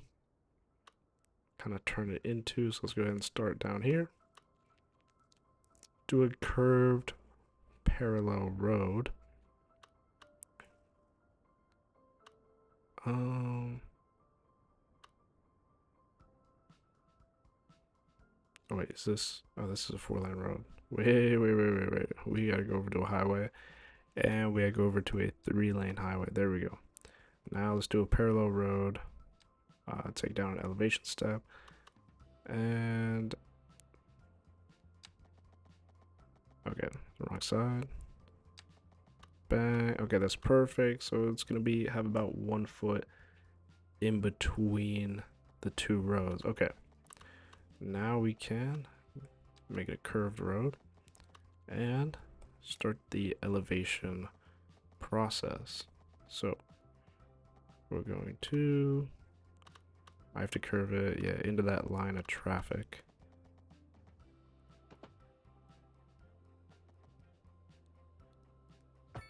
kind of turn it into. So let's go ahead and start down here. Do a curved parallel road. Oh wait, is this? Oh, this is a 4-lane road. Wait. We gotta go over to a highway, and we gotta go over to a 3-lane highway. There we go. Now let's do a parallel road. Take down an elevation step, and okay, the wrong side. Bang. Okay, that's perfect. So it's gonna be have about 1 foot in between the 2 roads. Okay. Now we can make it a curved road and start the elevation process. So we're going to, I have to curve it, yeah, into that line of traffic.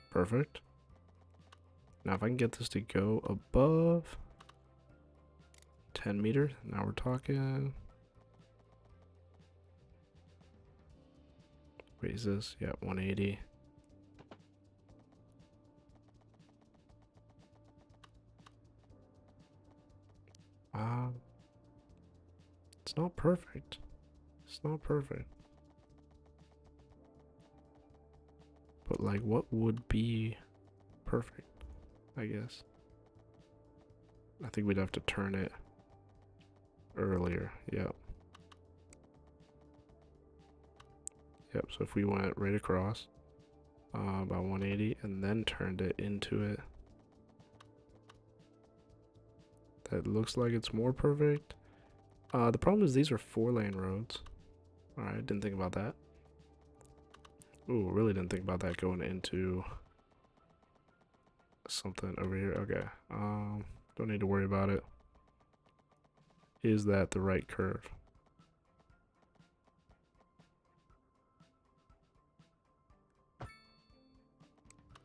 Perfect. Now if I can get this to go above 10 meters, now we're talking. Wait, is this? Yeah, 180. It's not perfect. It's not perfect. But like, what would be perfect? I guess. I think we'd have to turn it earlier. Yep. Yep, so if we went right across about 180 and then turned it into it, that looks like it's more perfect. The problem is these are 4-lane roads. Alright, didn't think about that. Ooh, really didn't think about that going into something over here. Okay, don't need to worry about it. Is that the right curve?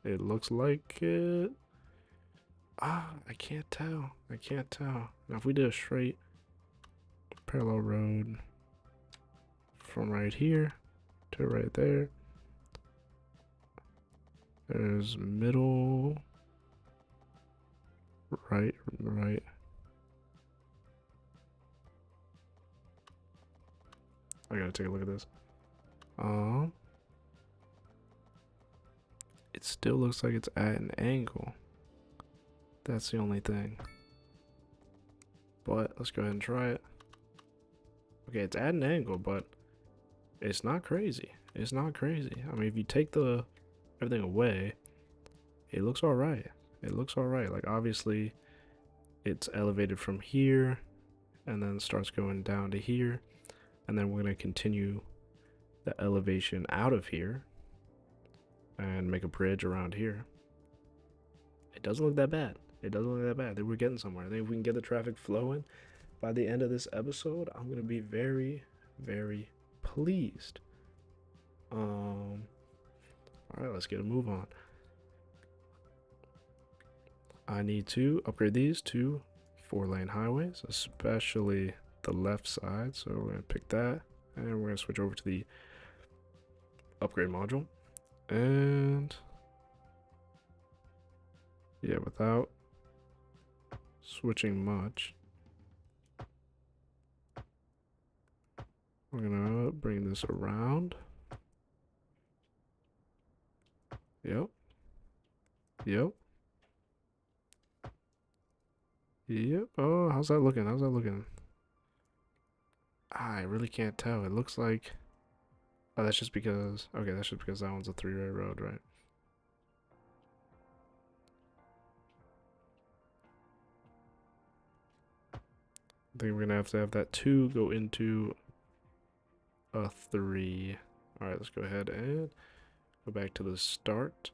It looks like it. I can't tell. I can't tell. Now, if we did a straight parallel road from right here to right there, there's middle, right. I gotta take a look at this. It still looks like it's at an angle. That's the only thing. But let's go ahead and try it. Okay, it's at an angle, but it's not crazy. It's not crazy. I mean, if you take the everything away, it looks all right. It looks all right. Like obviously, it's elevated from here, and then starts going down to here, and then we're gonna continue the elevation out of here and make a bridge around here. It doesn't look that bad. It doesn't look that bad. I think we're getting somewhere. I think if we can get the traffic flowing by the end of this episode, I'm gonna be very, very pleased. All right, let's get a move on. I need to upgrade these to 4-lane highways, especially the left side. So we're gonna pick that, and we're gonna switch over to the upgrade module. And yeah, without switching much, we're gonna bring this around. Yep. Yep. Yep. Oh, how's that looking? How's that looking? I really can't tell. It looks like. Oh, that's just because. Okay, that's just because that one's a 3-way road, right? I think we're gonna have to have that 2 go into a 3. All right, let's go ahead and go back to the start.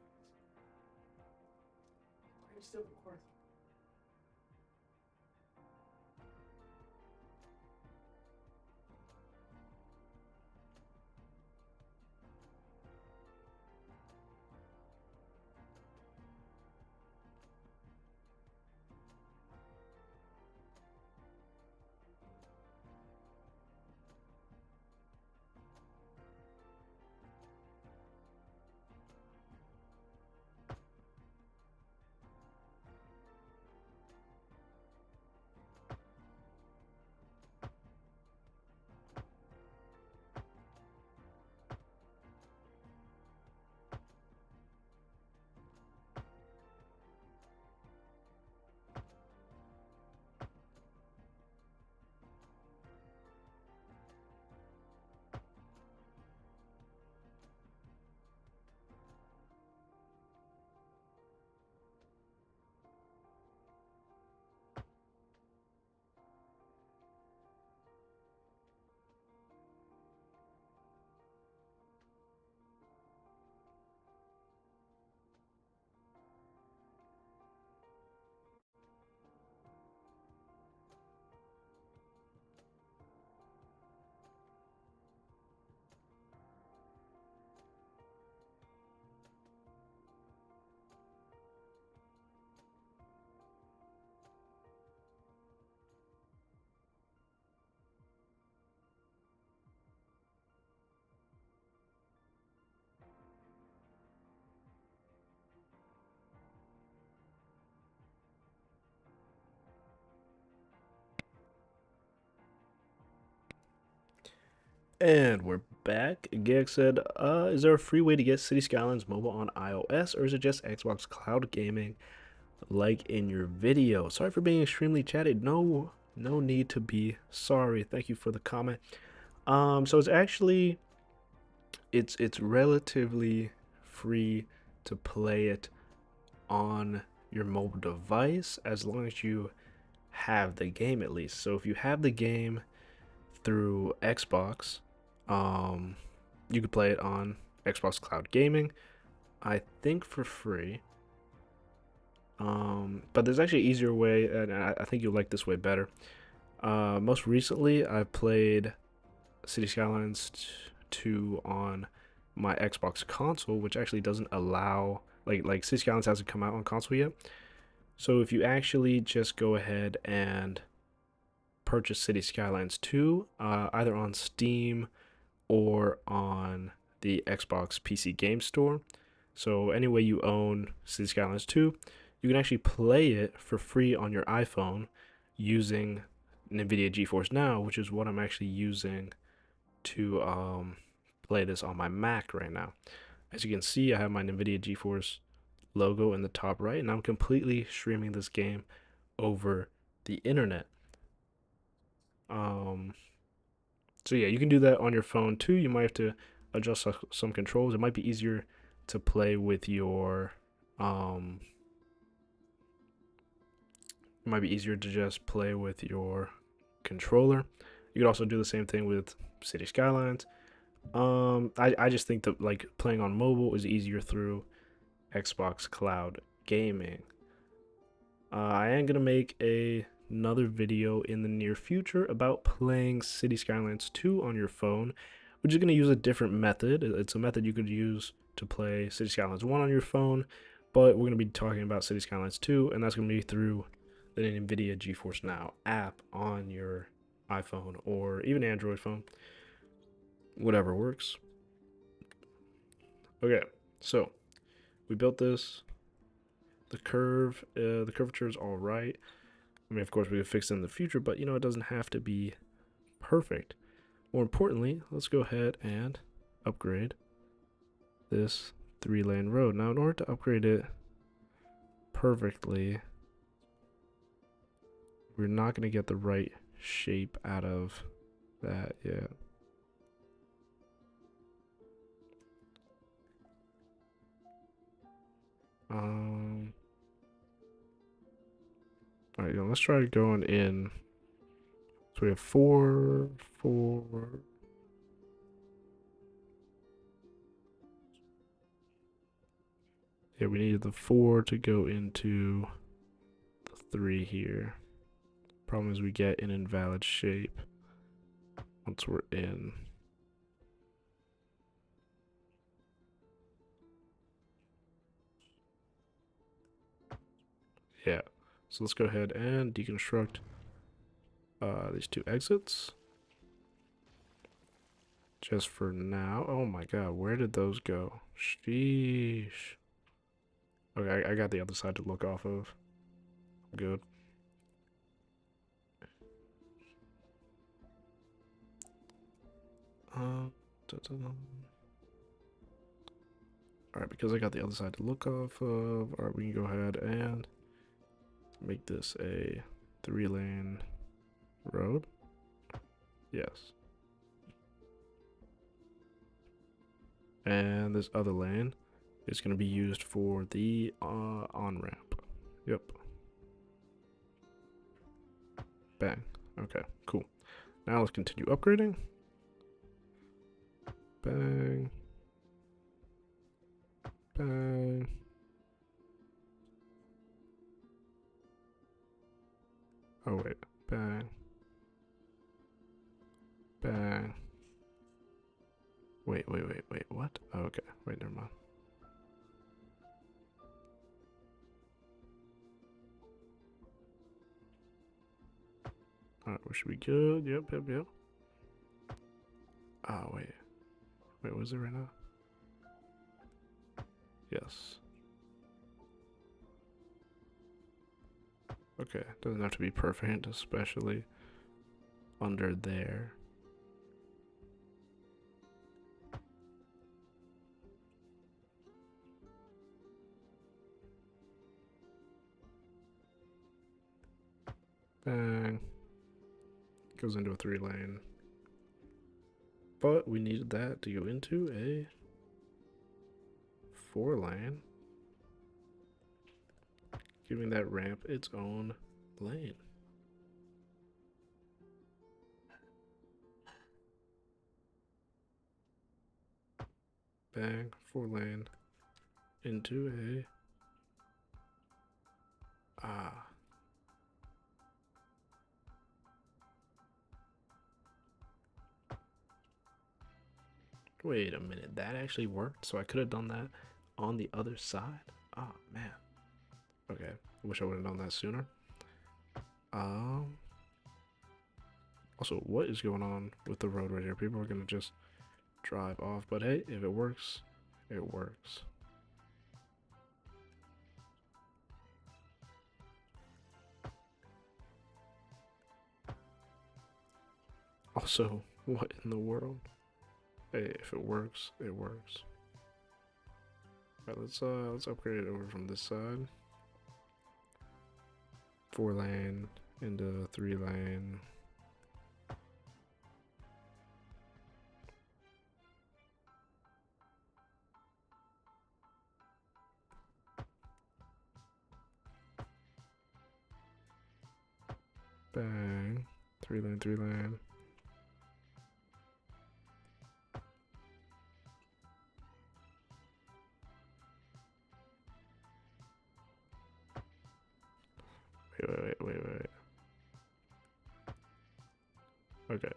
And we're back. Gag said, is there a free way to get City Skylines mobile on iOS, or is it just Xbox Cloud Gaming like in your video? Sorry for being extremely chatty. No need to be sorry. Thank you for the comment. So it's actually it's relatively free to play it on your mobile device as long as you have the game at least. So if you have the game through Xbox, you could play it on Xbox Cloud Gaming, I think for free. But there's actually an easier way, and I think you'll like this way better. Most recently, I've played City Skylines 2 on my Xbox console, which actually doesn't allow like City Skylines hasn't come out on console yet. So if you actually just go ahead and purchase City Skylines 2, either on Steam or on the Xbox PC Game Store. So anyway you own City Skylines 2, you can actually play it for free on your iPhone using NVIDIA GeForce Now, which is what I'm actually using to play this on my Mac right now. As you can see, I have my NVIDIA GeForce logo in the top right, and I'm completely streaming this game over the internet. So yeah, you can do that on your phone too. You might have to adjust some controls. It might be easier to play with your it might be easier to just play with your controller. You could also do the same thing with City Skylines. I just think that like playing on mobile is easier through Xbox Cloud Gaming. I am gonna make another video in the near future about playing City Skylines 2 on your phone, which is gonna use a different method. It's a method you could use to play City Skylines 1 on your phone, but we're gonna be talking about City Skylines 2, and that's gonna be through the NVIDIA GeForce Now app on your iPhone or even Android phone, whatever works. Okay, so we built this. The curvature is all right. I mean, of course, we could fix it in the future, but you know, it doesn't have to be perfect. More importantly, let's go ahead and upgrade this 3-lane road. Now, in order to upgrade it perfectly, we're not going to get the right shape out of that yet. All right, let's try going in. So we have 4, 4. Yeah, we needed the 4 to go into the 3 here. Problem is we get an invalid shape once we're in. Yeah, so let's go ahead and deconstruct these 2 exits. Just for now. Oh my god, where did those go? Sheesh. Okay, I got the other side to look off of. Good. Alright, because I got the other side to look off of, alright, we can go ahead and make this a 3-lane road. Yes. And this other lane is going to be used for the on-ramp. Yep. Bang. Okay, cool. Now let's continue upgrading. Bang. Bang. Oh, wait. Bang. Bang. Wait, what? Oh, okay. Wait, never mind. Alright, we should be good. Yep. Oh, wait. Wait, was it right now? Yes. Okay, doesn't have to be perfect, especially under there. Bang. Goes into a 3-lane. But we needed that to go into a 4-lane. Giving that ramp its own lane. Bang, 4-lane into a Wait a minute, that actually worked, so I could have done that on the other side? Oh man. Okay, I wish I would have done that sooner. Also, what is going on with the road right here? People are gonna just drive off, but hey, if it works, it works. Also, what in the world? Hey, if it works, it works. Alright, let's upgrade it over from this side. 4-lane into 3-lane. Bang. 3 lane, 3 lane. Wait. Okay.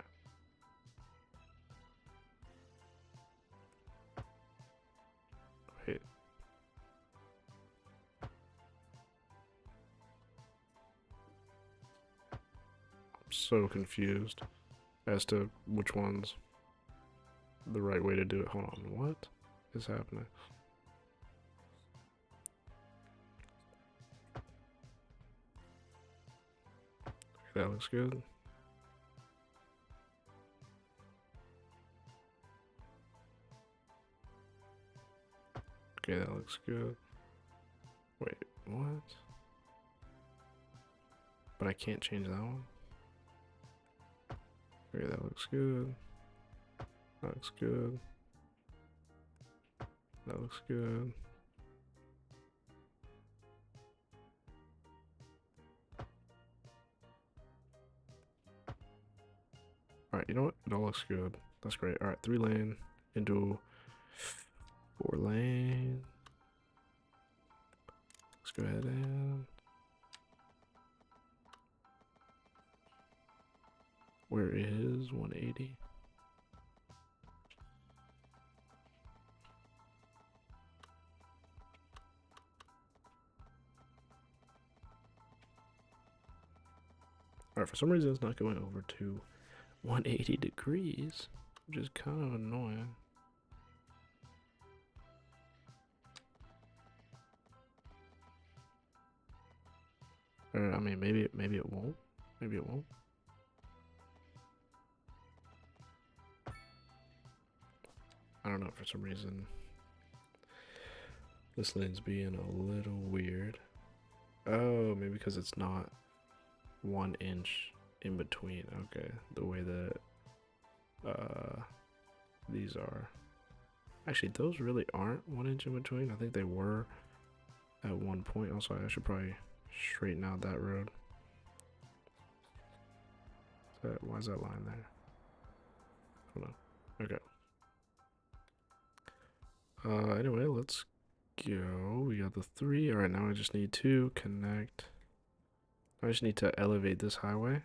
Wait. I'm so confused as to which one's the right way to do it. Hold on. What is happening? That looks good. Okay, that looks good. Wait, what? But I can't change that one. Okay, that looks good. That looks good. That looks good. Alright, you know what? It all looks good. That's great. Alright, 3 lane into 4 lane. Let's go ahead and... Where is 180? Alright, for some reason it's not going over to 180 degrees, which is kind of annoying. Or, I mean, maybe it won't. Maybe it won't. I don't know, for some reason this lane's being a little weird. Oh, maybe because it's not 1 inch in between. Okay, the way that these are. Actually, those really aren't 1 inch in between. I think they were at one point. Also, I should probably straighten out that road. Why is that line there? Hold on. Okay. Anyway, let's go. We got the 3. All right, now I just need to connect. I just need to elevate this highway.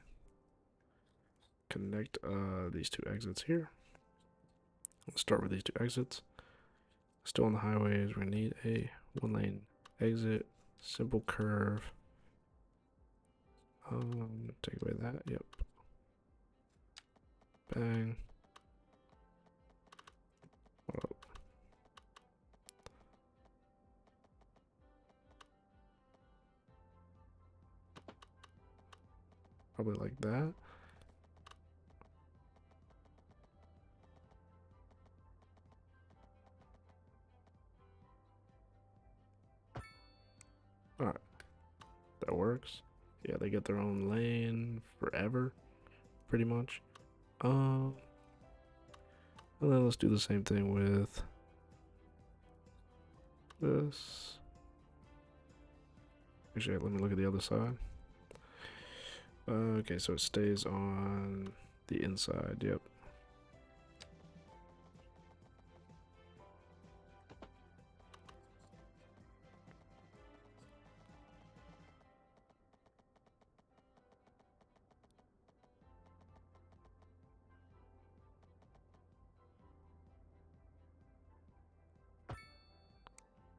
Connect these 2 exits here. Let's start with these 2 exits. Still on the highways, we're gonna need a 1-lane exit, simple curve. Take away that, yep. Bang. What up? Probably like that. Alright. That works. Yeah, they get their own lane forever, pretty much. And then let's do the same thing with this. Actually, let me look at the other side. Okay, so it stays on the inside, yep.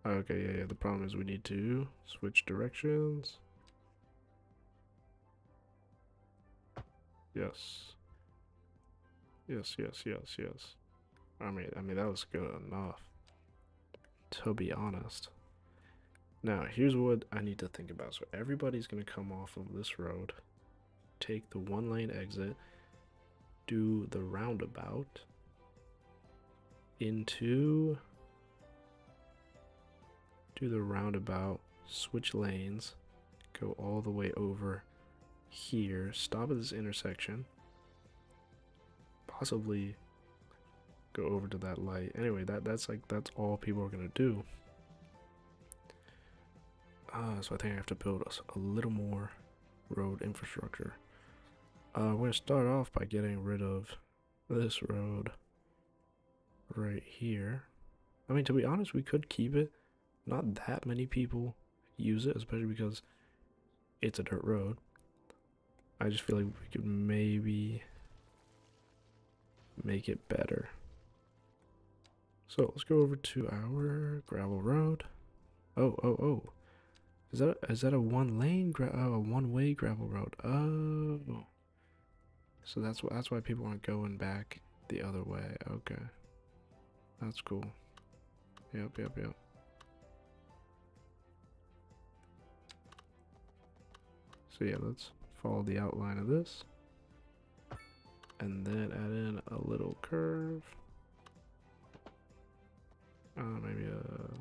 Okay, yeah, the problem is we need to switch directions. Yes. Yes. I mean that was good enough, to be honest. Now, here's what I need to think about. So everybody's gonna come off of this road, take the 1-lane exit, do the roundabout into... Do the roundabout, switch lanes, go all the way over here, stop at this intersection, possibly go over to that light. Anyway, that's all people are gonna do. So I think I have to build a little more road infrastructure. We're gonna start off by getting rid of this road right here. I mean, to be honest, we could keep it. Not that many people use it, especially because it's a dirt road. I just feel like we could maybe make it better. So let's go over to our gravel road. Oh. Is that a one-way gravel road? Oh. So that's why people aren't going back the other way. Okay. That's cool. Yep. So yeah, let's follow the outline of this. And then add in a little curve. Maybe a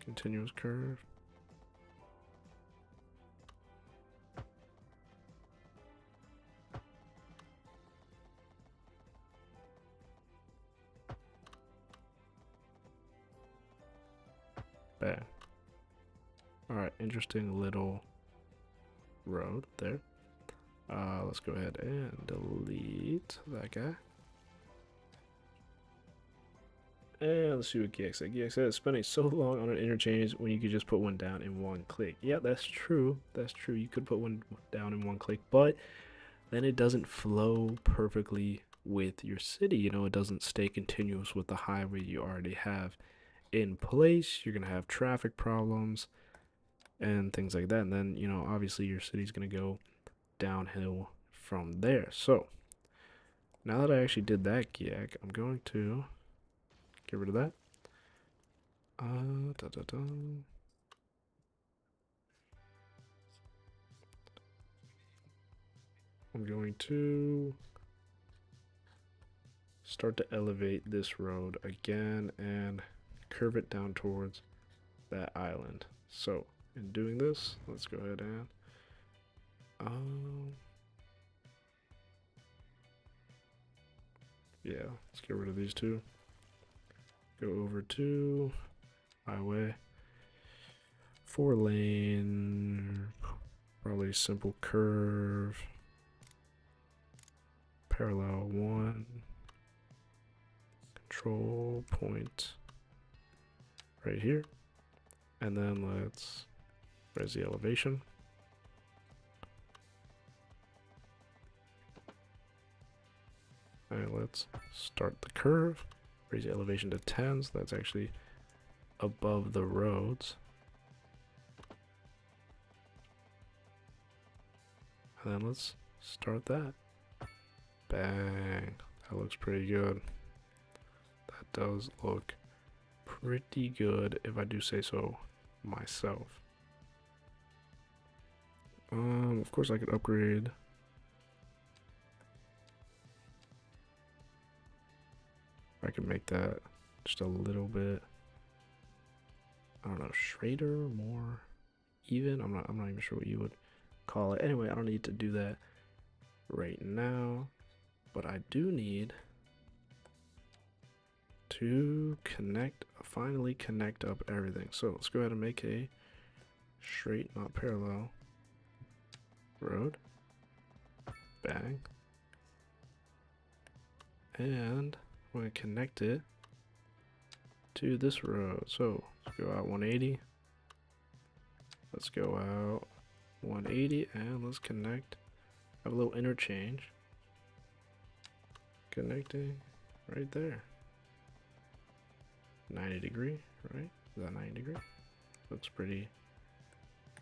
continuous curve. Bam. Alright, interesting little road there. Let's go ahead and delete that guy. And let's see what GX said. GX said, spending so long on an interchange when you could just put one down in one click. Yeah, that's true. That's true. You could put one down in one click, but then it doesn't flow perfectly with your city. You know, it doesn't stay continuous with the highway you already have in place. You're going to have traffic problems and things like that. And then, you know, obviously your city's going to go downhill from there. So, now that I actually did that gag, I'm going to get rid of that. I'm going to start to elevate this road again and curve it down towards that island. So, in doing this, let's go ahead and yeah, let's get rid of these two. Go over to highway, 4-lane, probably simple curve, parallel 1, control point right here, and then let's raise the elevation. And let's start the curve, raise the elevation to 10, so that's actually above the roads. And then let's start that. Bang. That looks pretty good. That does look pretty good, if I do say so myself. Of course I could upgrade. I could make that just a little bit, I don't know, straighter, more even. I'm not even sure what you would call it. Anyway, I don't need to do that right now, but I do need to finally connect up everything. So let's go ahead and make a straight, not parallel road. Bang. And I'm going to connect it to this road. So let's go out 180. Let's go out 180 and let's connect. Have a little interchange. Connecting right there. 90 degree, right? Is that 90 degree? Looks pretty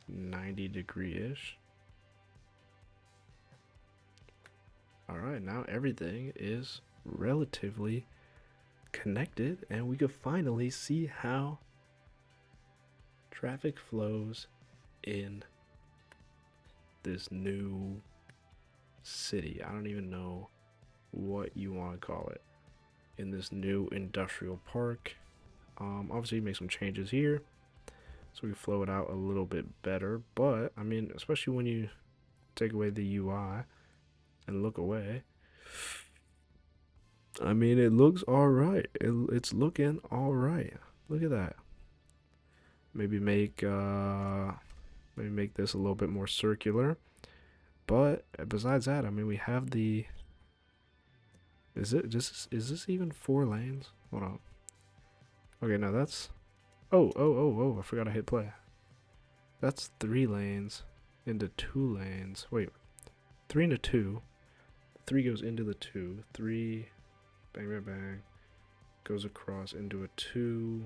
90 degree-ish. Alright, now everything is relatively connected and we could finally see how traffic flows in this new city. I don't even know what you want to call it. In this new industrial park. Obviously make some changes here so we flow it out a little bit better, but I mean, especially when you take away the UI and look away, I mean, it looks all right. It's looking all right. Look at that. Maybe make this a little bit more circular. But besides that, I mean, we have the. Is this even 4 lanes? Hold on. Okay, no, that's. Oh! I forgot I hit play. That's 3 lanes into 2 lanes. Wait, 3 into 2. 3 goes into the 2. 3, bang, bang, bang, goes across into a 2,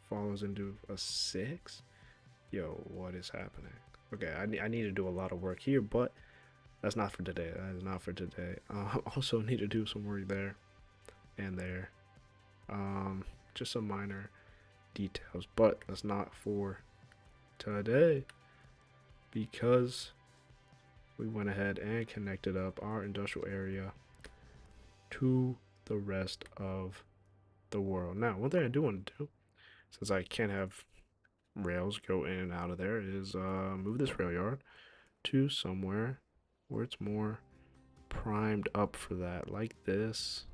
follows into a 6. Yo, what is happening? Okay, I need to do a lot of work here, but that's not for today. That is not for today. Also need to do some work there and there. Just some minor details, but that's not for today because we went ahead and connected up our industrial area to the rest of the world. Now, one thing I do want to do, since I can't have rails go in and out of there, is move this rail yard to somewhere where it's more primed up for that, like this,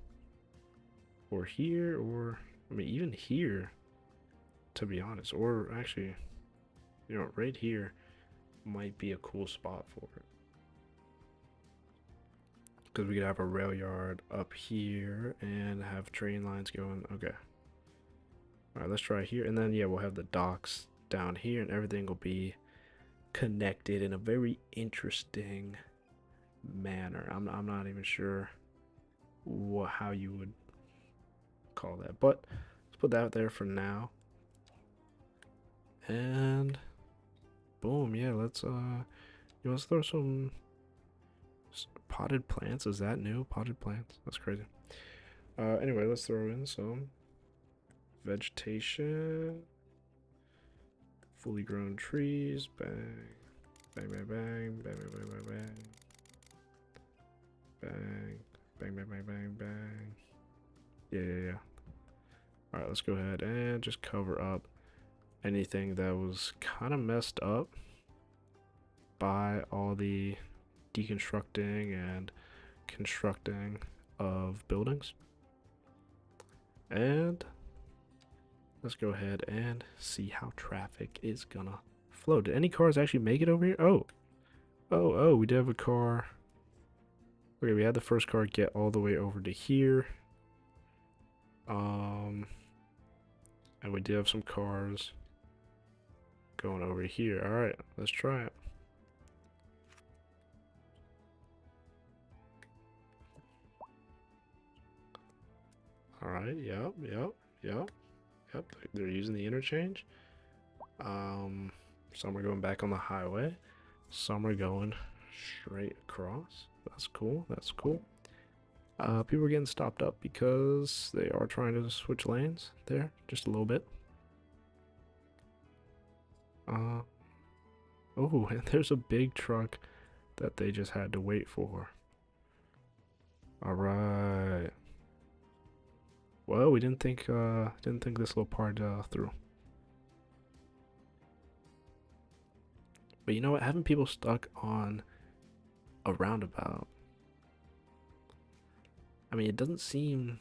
or here, or I mean, even here, to be honest, or actually, right here might be a cool spot for it. Because we could have a rail yard up here and have train lines going. Okay. All right, let's try here. And then, yeah, we'll have the docks down here and everything will be connected in a very interesting manner. I'm not even sure how you would call that. But let's put that there for now. And boom, yeah, let's throw some potted plants. Is that new? Potted plants. That's crazy. Anyway, let's throw in some vegetation. Fully grown trees. Bang. Bang, bang, bang. Bang, bang, bang, bang, bang. Bang. Bang, bang, bang, bang, bang. Yeah. Alright, let's go ahead and just cover up anything that was kind of messed up by all the deconstructing and constructing of buildings. And let's go ahead and see how traffic is gonna flow. Did any cars actually make it over here? Oh, we did have a car. Okay, we had the first car get all the way over to here. And we did have some cars going over here. Alright, let's try it. Alright, yep. They're using the interchange. Some are going back on the highway. Some are going straight across. That's cool. People are getting stopped up because they are trying to switch lanes there just a little bit. Oh, and there's a big truck that they just had to wait for. All right. Well, we didn't think this little part through. But you know what? Having people stuck on a roundabout, I mean, it doesn't seem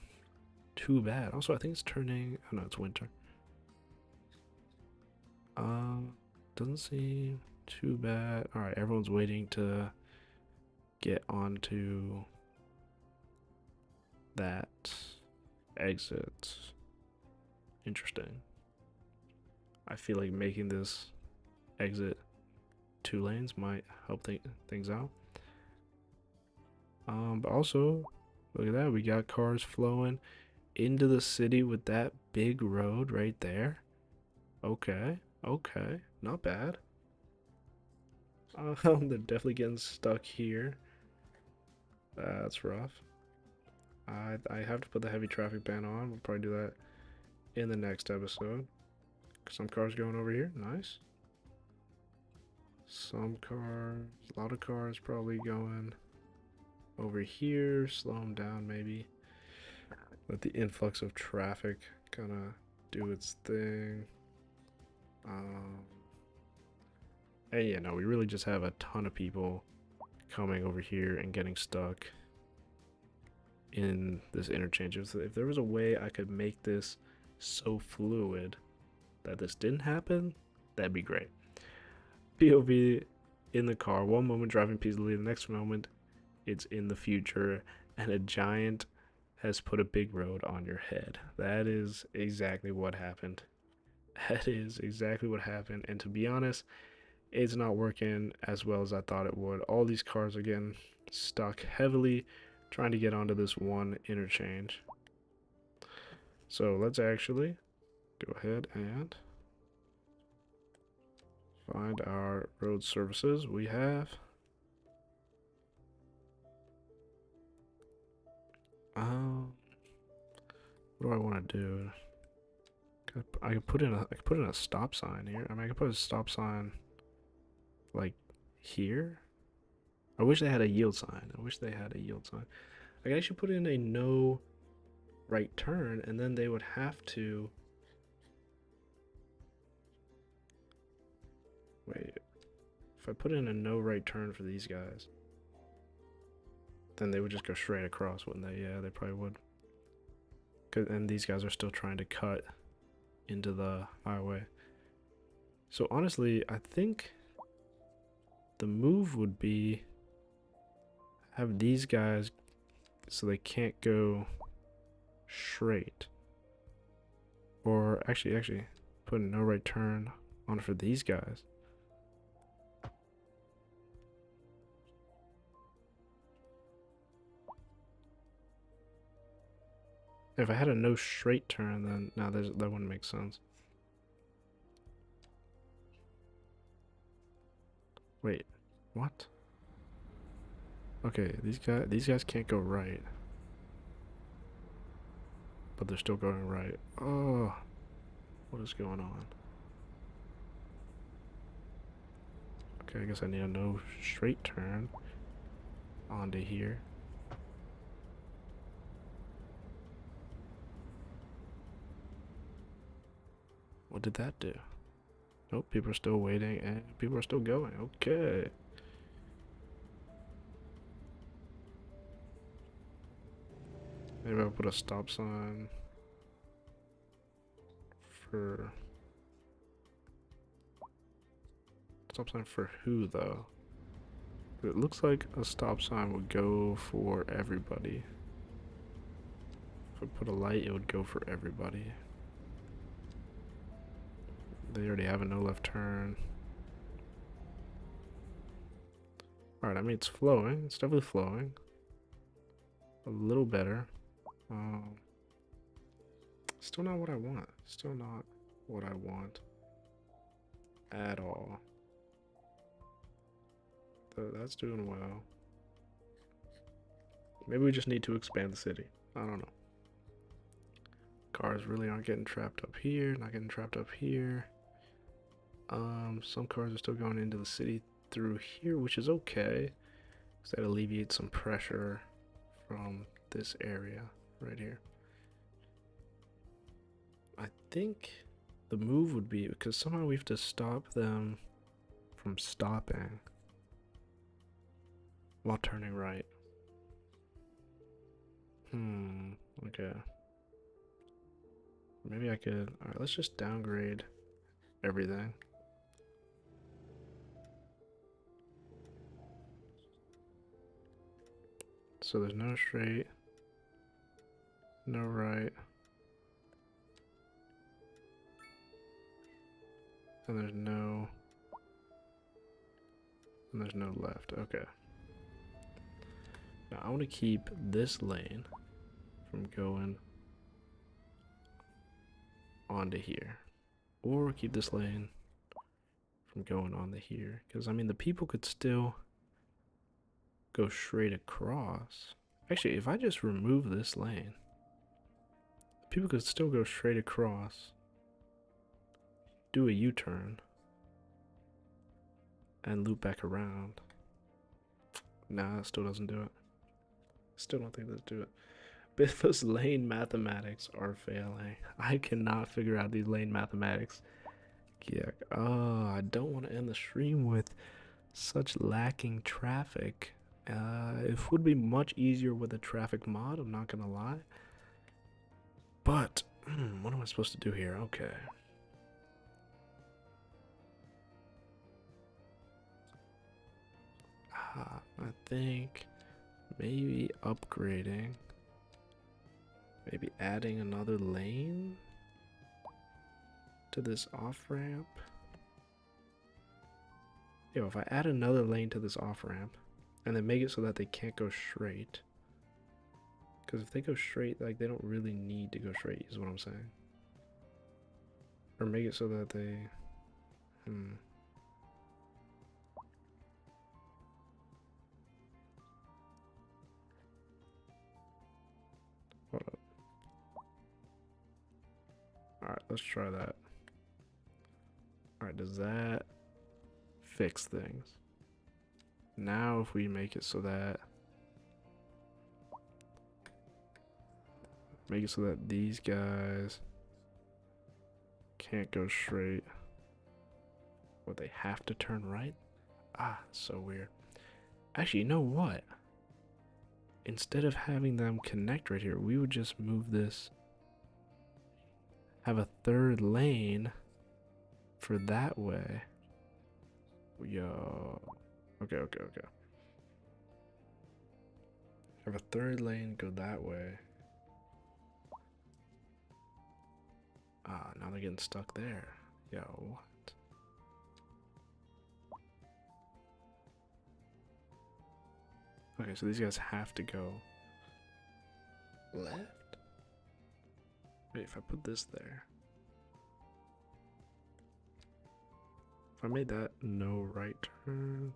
too bad. Also, I think it's turning. Oh no, it's winter. Doesn't seem too bad. All right, everyone's waiting to get onto that exit. Interesting. I feel like making this exit 2 lanes might help things out. But also, look at that. We got cars flowing into the city with that big road right there. Okay, not bad. They're definitely getting stuck here. That's rough. I have to put the heavy traffic ban on. We'll probably do that in the next episode. Some cars going over here. Nice. Some cars, a lot of cars probably going over here. Slow them down maybe. Let the influx of traffic kind of do its thing. And yeah, no, we really just have a ton of people coming over here and getting stuck in this interchange. If there was a way I could make this so fluid that this didn't happen, that'd be great. POV, in the car. One moment driving peacefully, the next moment it's in the future, and a giant has put a big road on your head. That is exactly what happened. That is exactly what happened. And to be honest, it's not working as well as I thought it would. All these cars are getting stuck heavily trying to get onto this one interchange. So let's actually go ahead and find our road services. We have what do I want to do? I could put in a stop sign here. I mean, I could put a stop sign like here. I wish they had a yield sign. I wish they had a yield sign. I could actually put in a no right turn, and then they would have to wait. If I put in a no right turn for these guys, then they would just go straight across, wouldn't they? Yeah, they probably would. And these guys are still trying to cut into the highway. So honestly, I think the move would be have these guys so they can't go straight. Or actually put a no right turn on for these guys. If I had a no straight turn, then no, that wouldn't make sense. Wait, what? Okay, these guys can't go right, but they're still going right. Oh, what is going on? Okay, I guess I need a no straight turn onto here. What did that do? Nope, people are still waiting and people are still going. Okay. Maybe I'll put a stop sign for... Stop sign for who, though? It looks like a stop sign would go for everybody. If I put a light, it would go for everybody. They already have a no left turn. Alright, I mean, it's flowing. It's definitely flowing. A little better. Still not what I want. Still not what I want at all. That's doing well. Maybe we just need to expand the city. I don't know. Cars really aren't getting trapped up here. Not getting trapped up here. Some cars are still going into the city through here, which is okay, because that alleviates some pressure from this area right here. I think the move would be, because somehow we have to stop them from stopping while turning right. Okay. Maybe I could, alright, let's just downgrade everything. So there's no straight, no right, and there's no left. Okay. Now I want to keep this lane from going onto here, or keep this lane from going onto here, because I mean the people could still go straight across. Actually, if I just remove this lane, people could still go straight across, do a U-turn, and loop back around. Nah, that still doesn't do it. Still don't think that'll do it. Bithos lane mathematics are failing. I cannot figure out these lane mathematics. Yeah. Oh, I don't want to end the stream with such lacking traffic. It would be much easier with a traffic mod, I'm not gonna lie. But, what am I supposed to do here? Okay. I think maybe upgrading, maybe adding another lane to this off-ramp. Yo, if I add another lane to this off-ramp and then make it so that they can't go straight, because if they go straight, like, they don't really need to go straight, is what I'm saying. Or make it so that they, hold up. Alright, let's try that. Alright, does that fix things? Now if we make it so that these guys can't go straight. What, they have to turn right? Ah, so weird. Actually, you know what? Instead of having them connect right here, we would just move this, have a third lane for that way. Yo. Okay. Have a third lane go that way. Ah, now they're getting stuck there. Yo, what? Okay, so these guys have to go left? Wait, if I put this there. If I made that no right turn.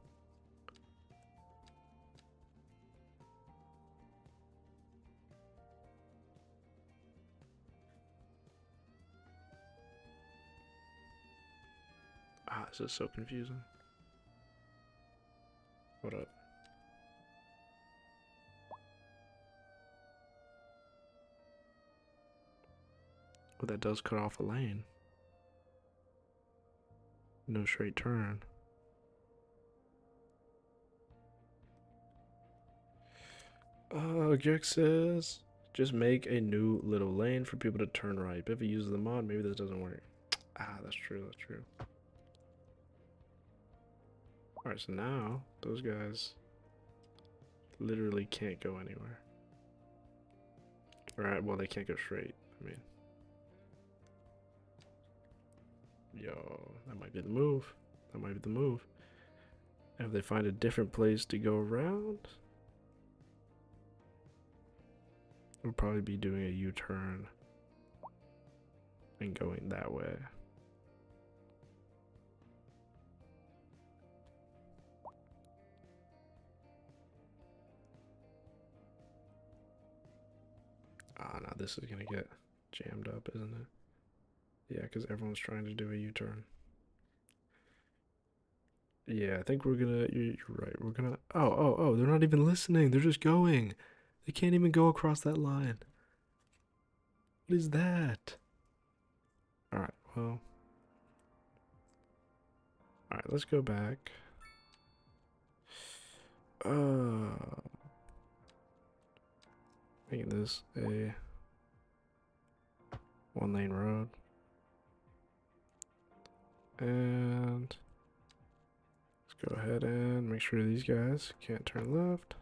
Ah, this is so confusing. What up? Oh, that does cut off a lane. No straight turn. Garrick says, just make a new little lane for people to turn right. But if he uses the mod, maybe this doesn't work. Ah, that's true. Alright, so now those guys literally can't go anywhere. Alright, well, they can't go straight. I mean, yo, that might be the move. And if they find a different place to go around, we'll probably be doing a U-turn and going that way. Ah, now this is gonna get jammed up, isn't it? Yeah, because everyone's trying to do a U-turn. Yeah, I think we're gonna. You're right. We're gonna. Oh! They're not even listening. They're just going. They can't even go across that line. What is that? All right. Well. All right. Let's go back. Making this a one-lane road, and let's go ahead and make sure these guys can't turn left.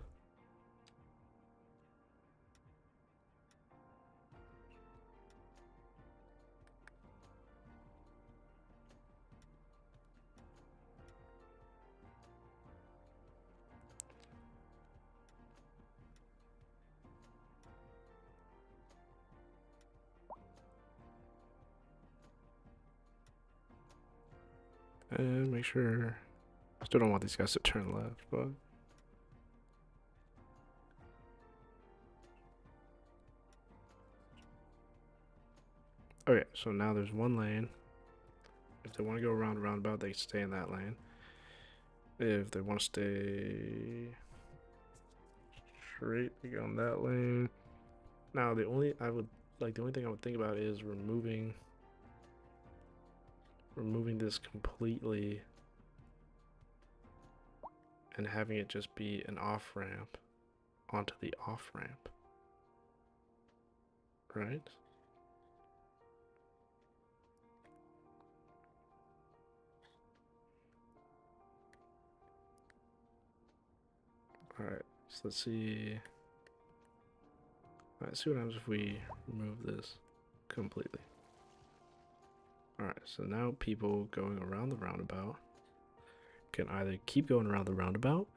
And make sure, I still don't want these guys to turn left, but okay, so now there's one lane. If they want to go around a roundabout, they stay in that lane. If they want to stay straight, they go in that lane. Now the only thing I would think about is removing this completely and having it just be an off-ramp onto the off-ramp, right? Alright, so let's see. Alright, see what happens if we remove this completely. Alright, so now people going around the roundabout can either keep going around the roundabout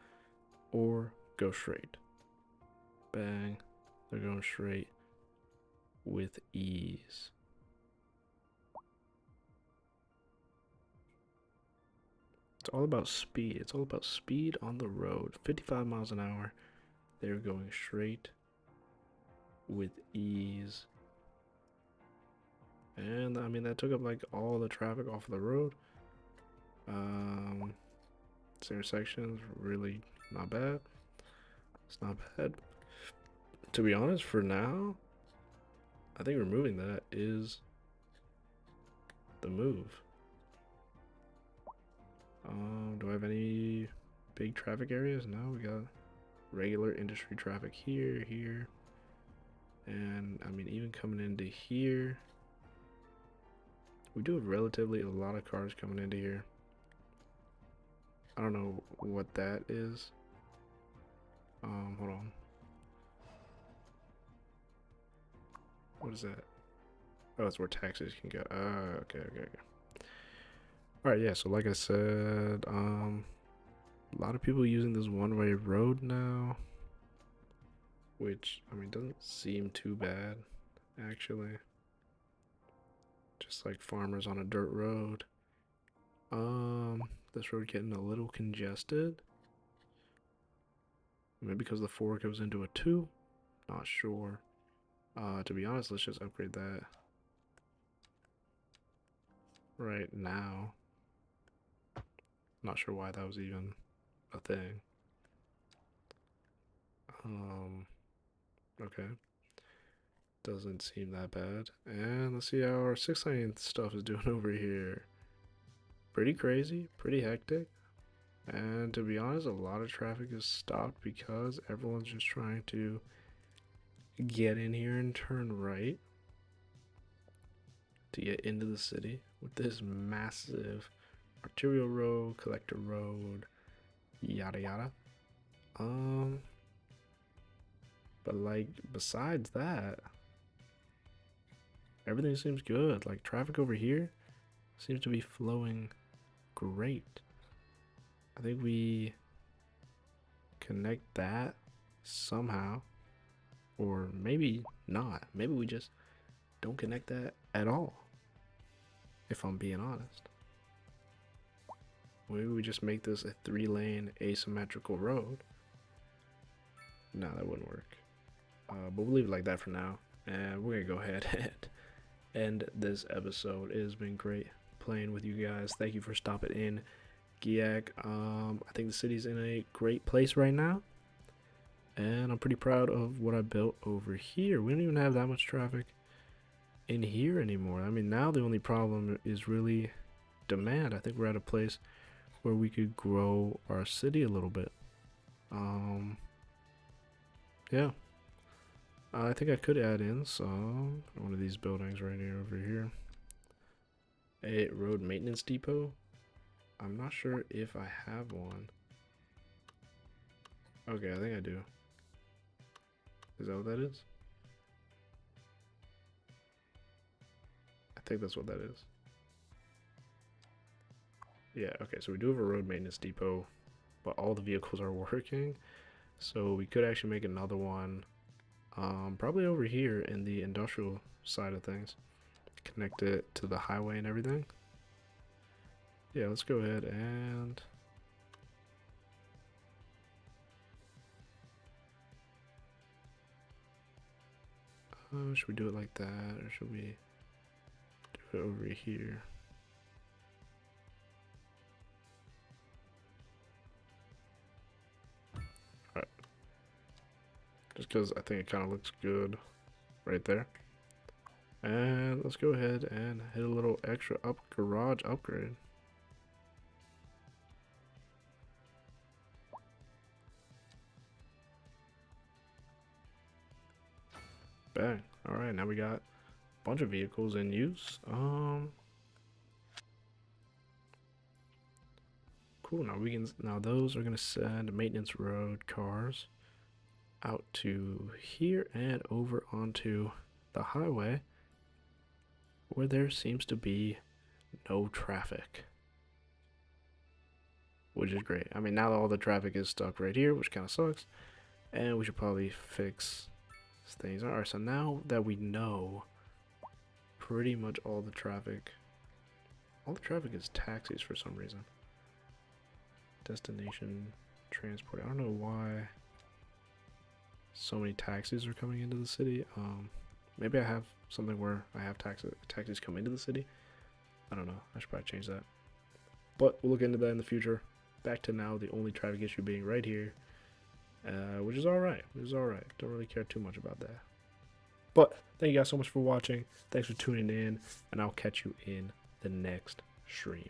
or go straight. Bang. They're going straight with ease. It's all about speed. It's all about speed on the road. 55 miles an hour. They're going straight with ease. And I mean, that took up like all the traffic off of the road. This intersection's really not bad. It's not bad. To be honest, for now, I think removing that is the move. Do I have any big traffic areas? No, we got regular industry traffic here, and I mean, even coming into here, we do have relatively a lot of cars coming into here. I don't know what that is. Hold on. What is that? Oh, that's where taxis can go. Okay. Alright, yeah, so like I said, a lot of people using this one-way road now, which, I mean, doesn't seem too bad, actually. Just like farmers on a dirt road. This road getting a little congested. Maybe because the 4 goes into a 2. Not sure. To be honest, let's just upgrade that right now. Not sure why that was even a thing. Okay. Doesn't seem that bad. And let's see how our 6 lane stuff is doing over here. Pretty crazy, pretty hectic. And to be honest, a lot of traffic is stopped because everyone's just trying to get in here and turn right to get into the city with this massive arterial road, collector road, yada yada. But like besides that, everything seems good. Like traffic over here seems to be flowing great. I think we connect that somehow, or maybe not. Maybe we just don't connect that at all, if I'm being honest. Maybe we just make this a 3-lane asymmetrical road. No, that wouldn't work. But we'll leave it like that for now. And we're gonna go ahead and end this episode. It has been great playing with you guys. Thank you for stopping in, Giak. I think the city's in a great place right now. And I'm pretty proud of what I built over here. We don't even have that much traffic in here anymore. I mean, now the only problem is really demand. I think we're at a place where we could grow our city a little bit. Yeah. I think I could add in some one of these buildings right here over here. A road maintenance depot. I'm not sure if I have one. Okay, I think I do. Is that what that is? I think that's what that is. Yeah, okay, so we do have a road maintenance depot, but all the vehicles are working. So we could actually make another one, probably over here in the industrial side of things. Connect it to the highway and everything. Yeah, let's go ahead and should we do it like that, or should we do it over here? Alright. Just because I think it kind of looks good right there. And let's go ahead and hit a little extra garage upgrade. Bang. Alright, now we got a bunch of vehicles in use. Cool. Now those are gonna send maintenance road cars out to here and over onto the highway where there seems to be no traffic, which is great. I mean, now all the traffic is stuck right here, which kind of sucks, and we should probably fix things. Alright, so now that we know pretty much all the traffic is taxis for some reason. Destination transport. I don't know why so many taxis are coming into the city. Maybe I have something where I have taxis come into the city. I don't know. I should probably change that. But we'll look into that in the future. Back to now, the only traffic issue being right here, which is alright. Don't really care too much about that. But thank you guys so much for watching. Thanks for tuning in, and I'll catch you in the next stream.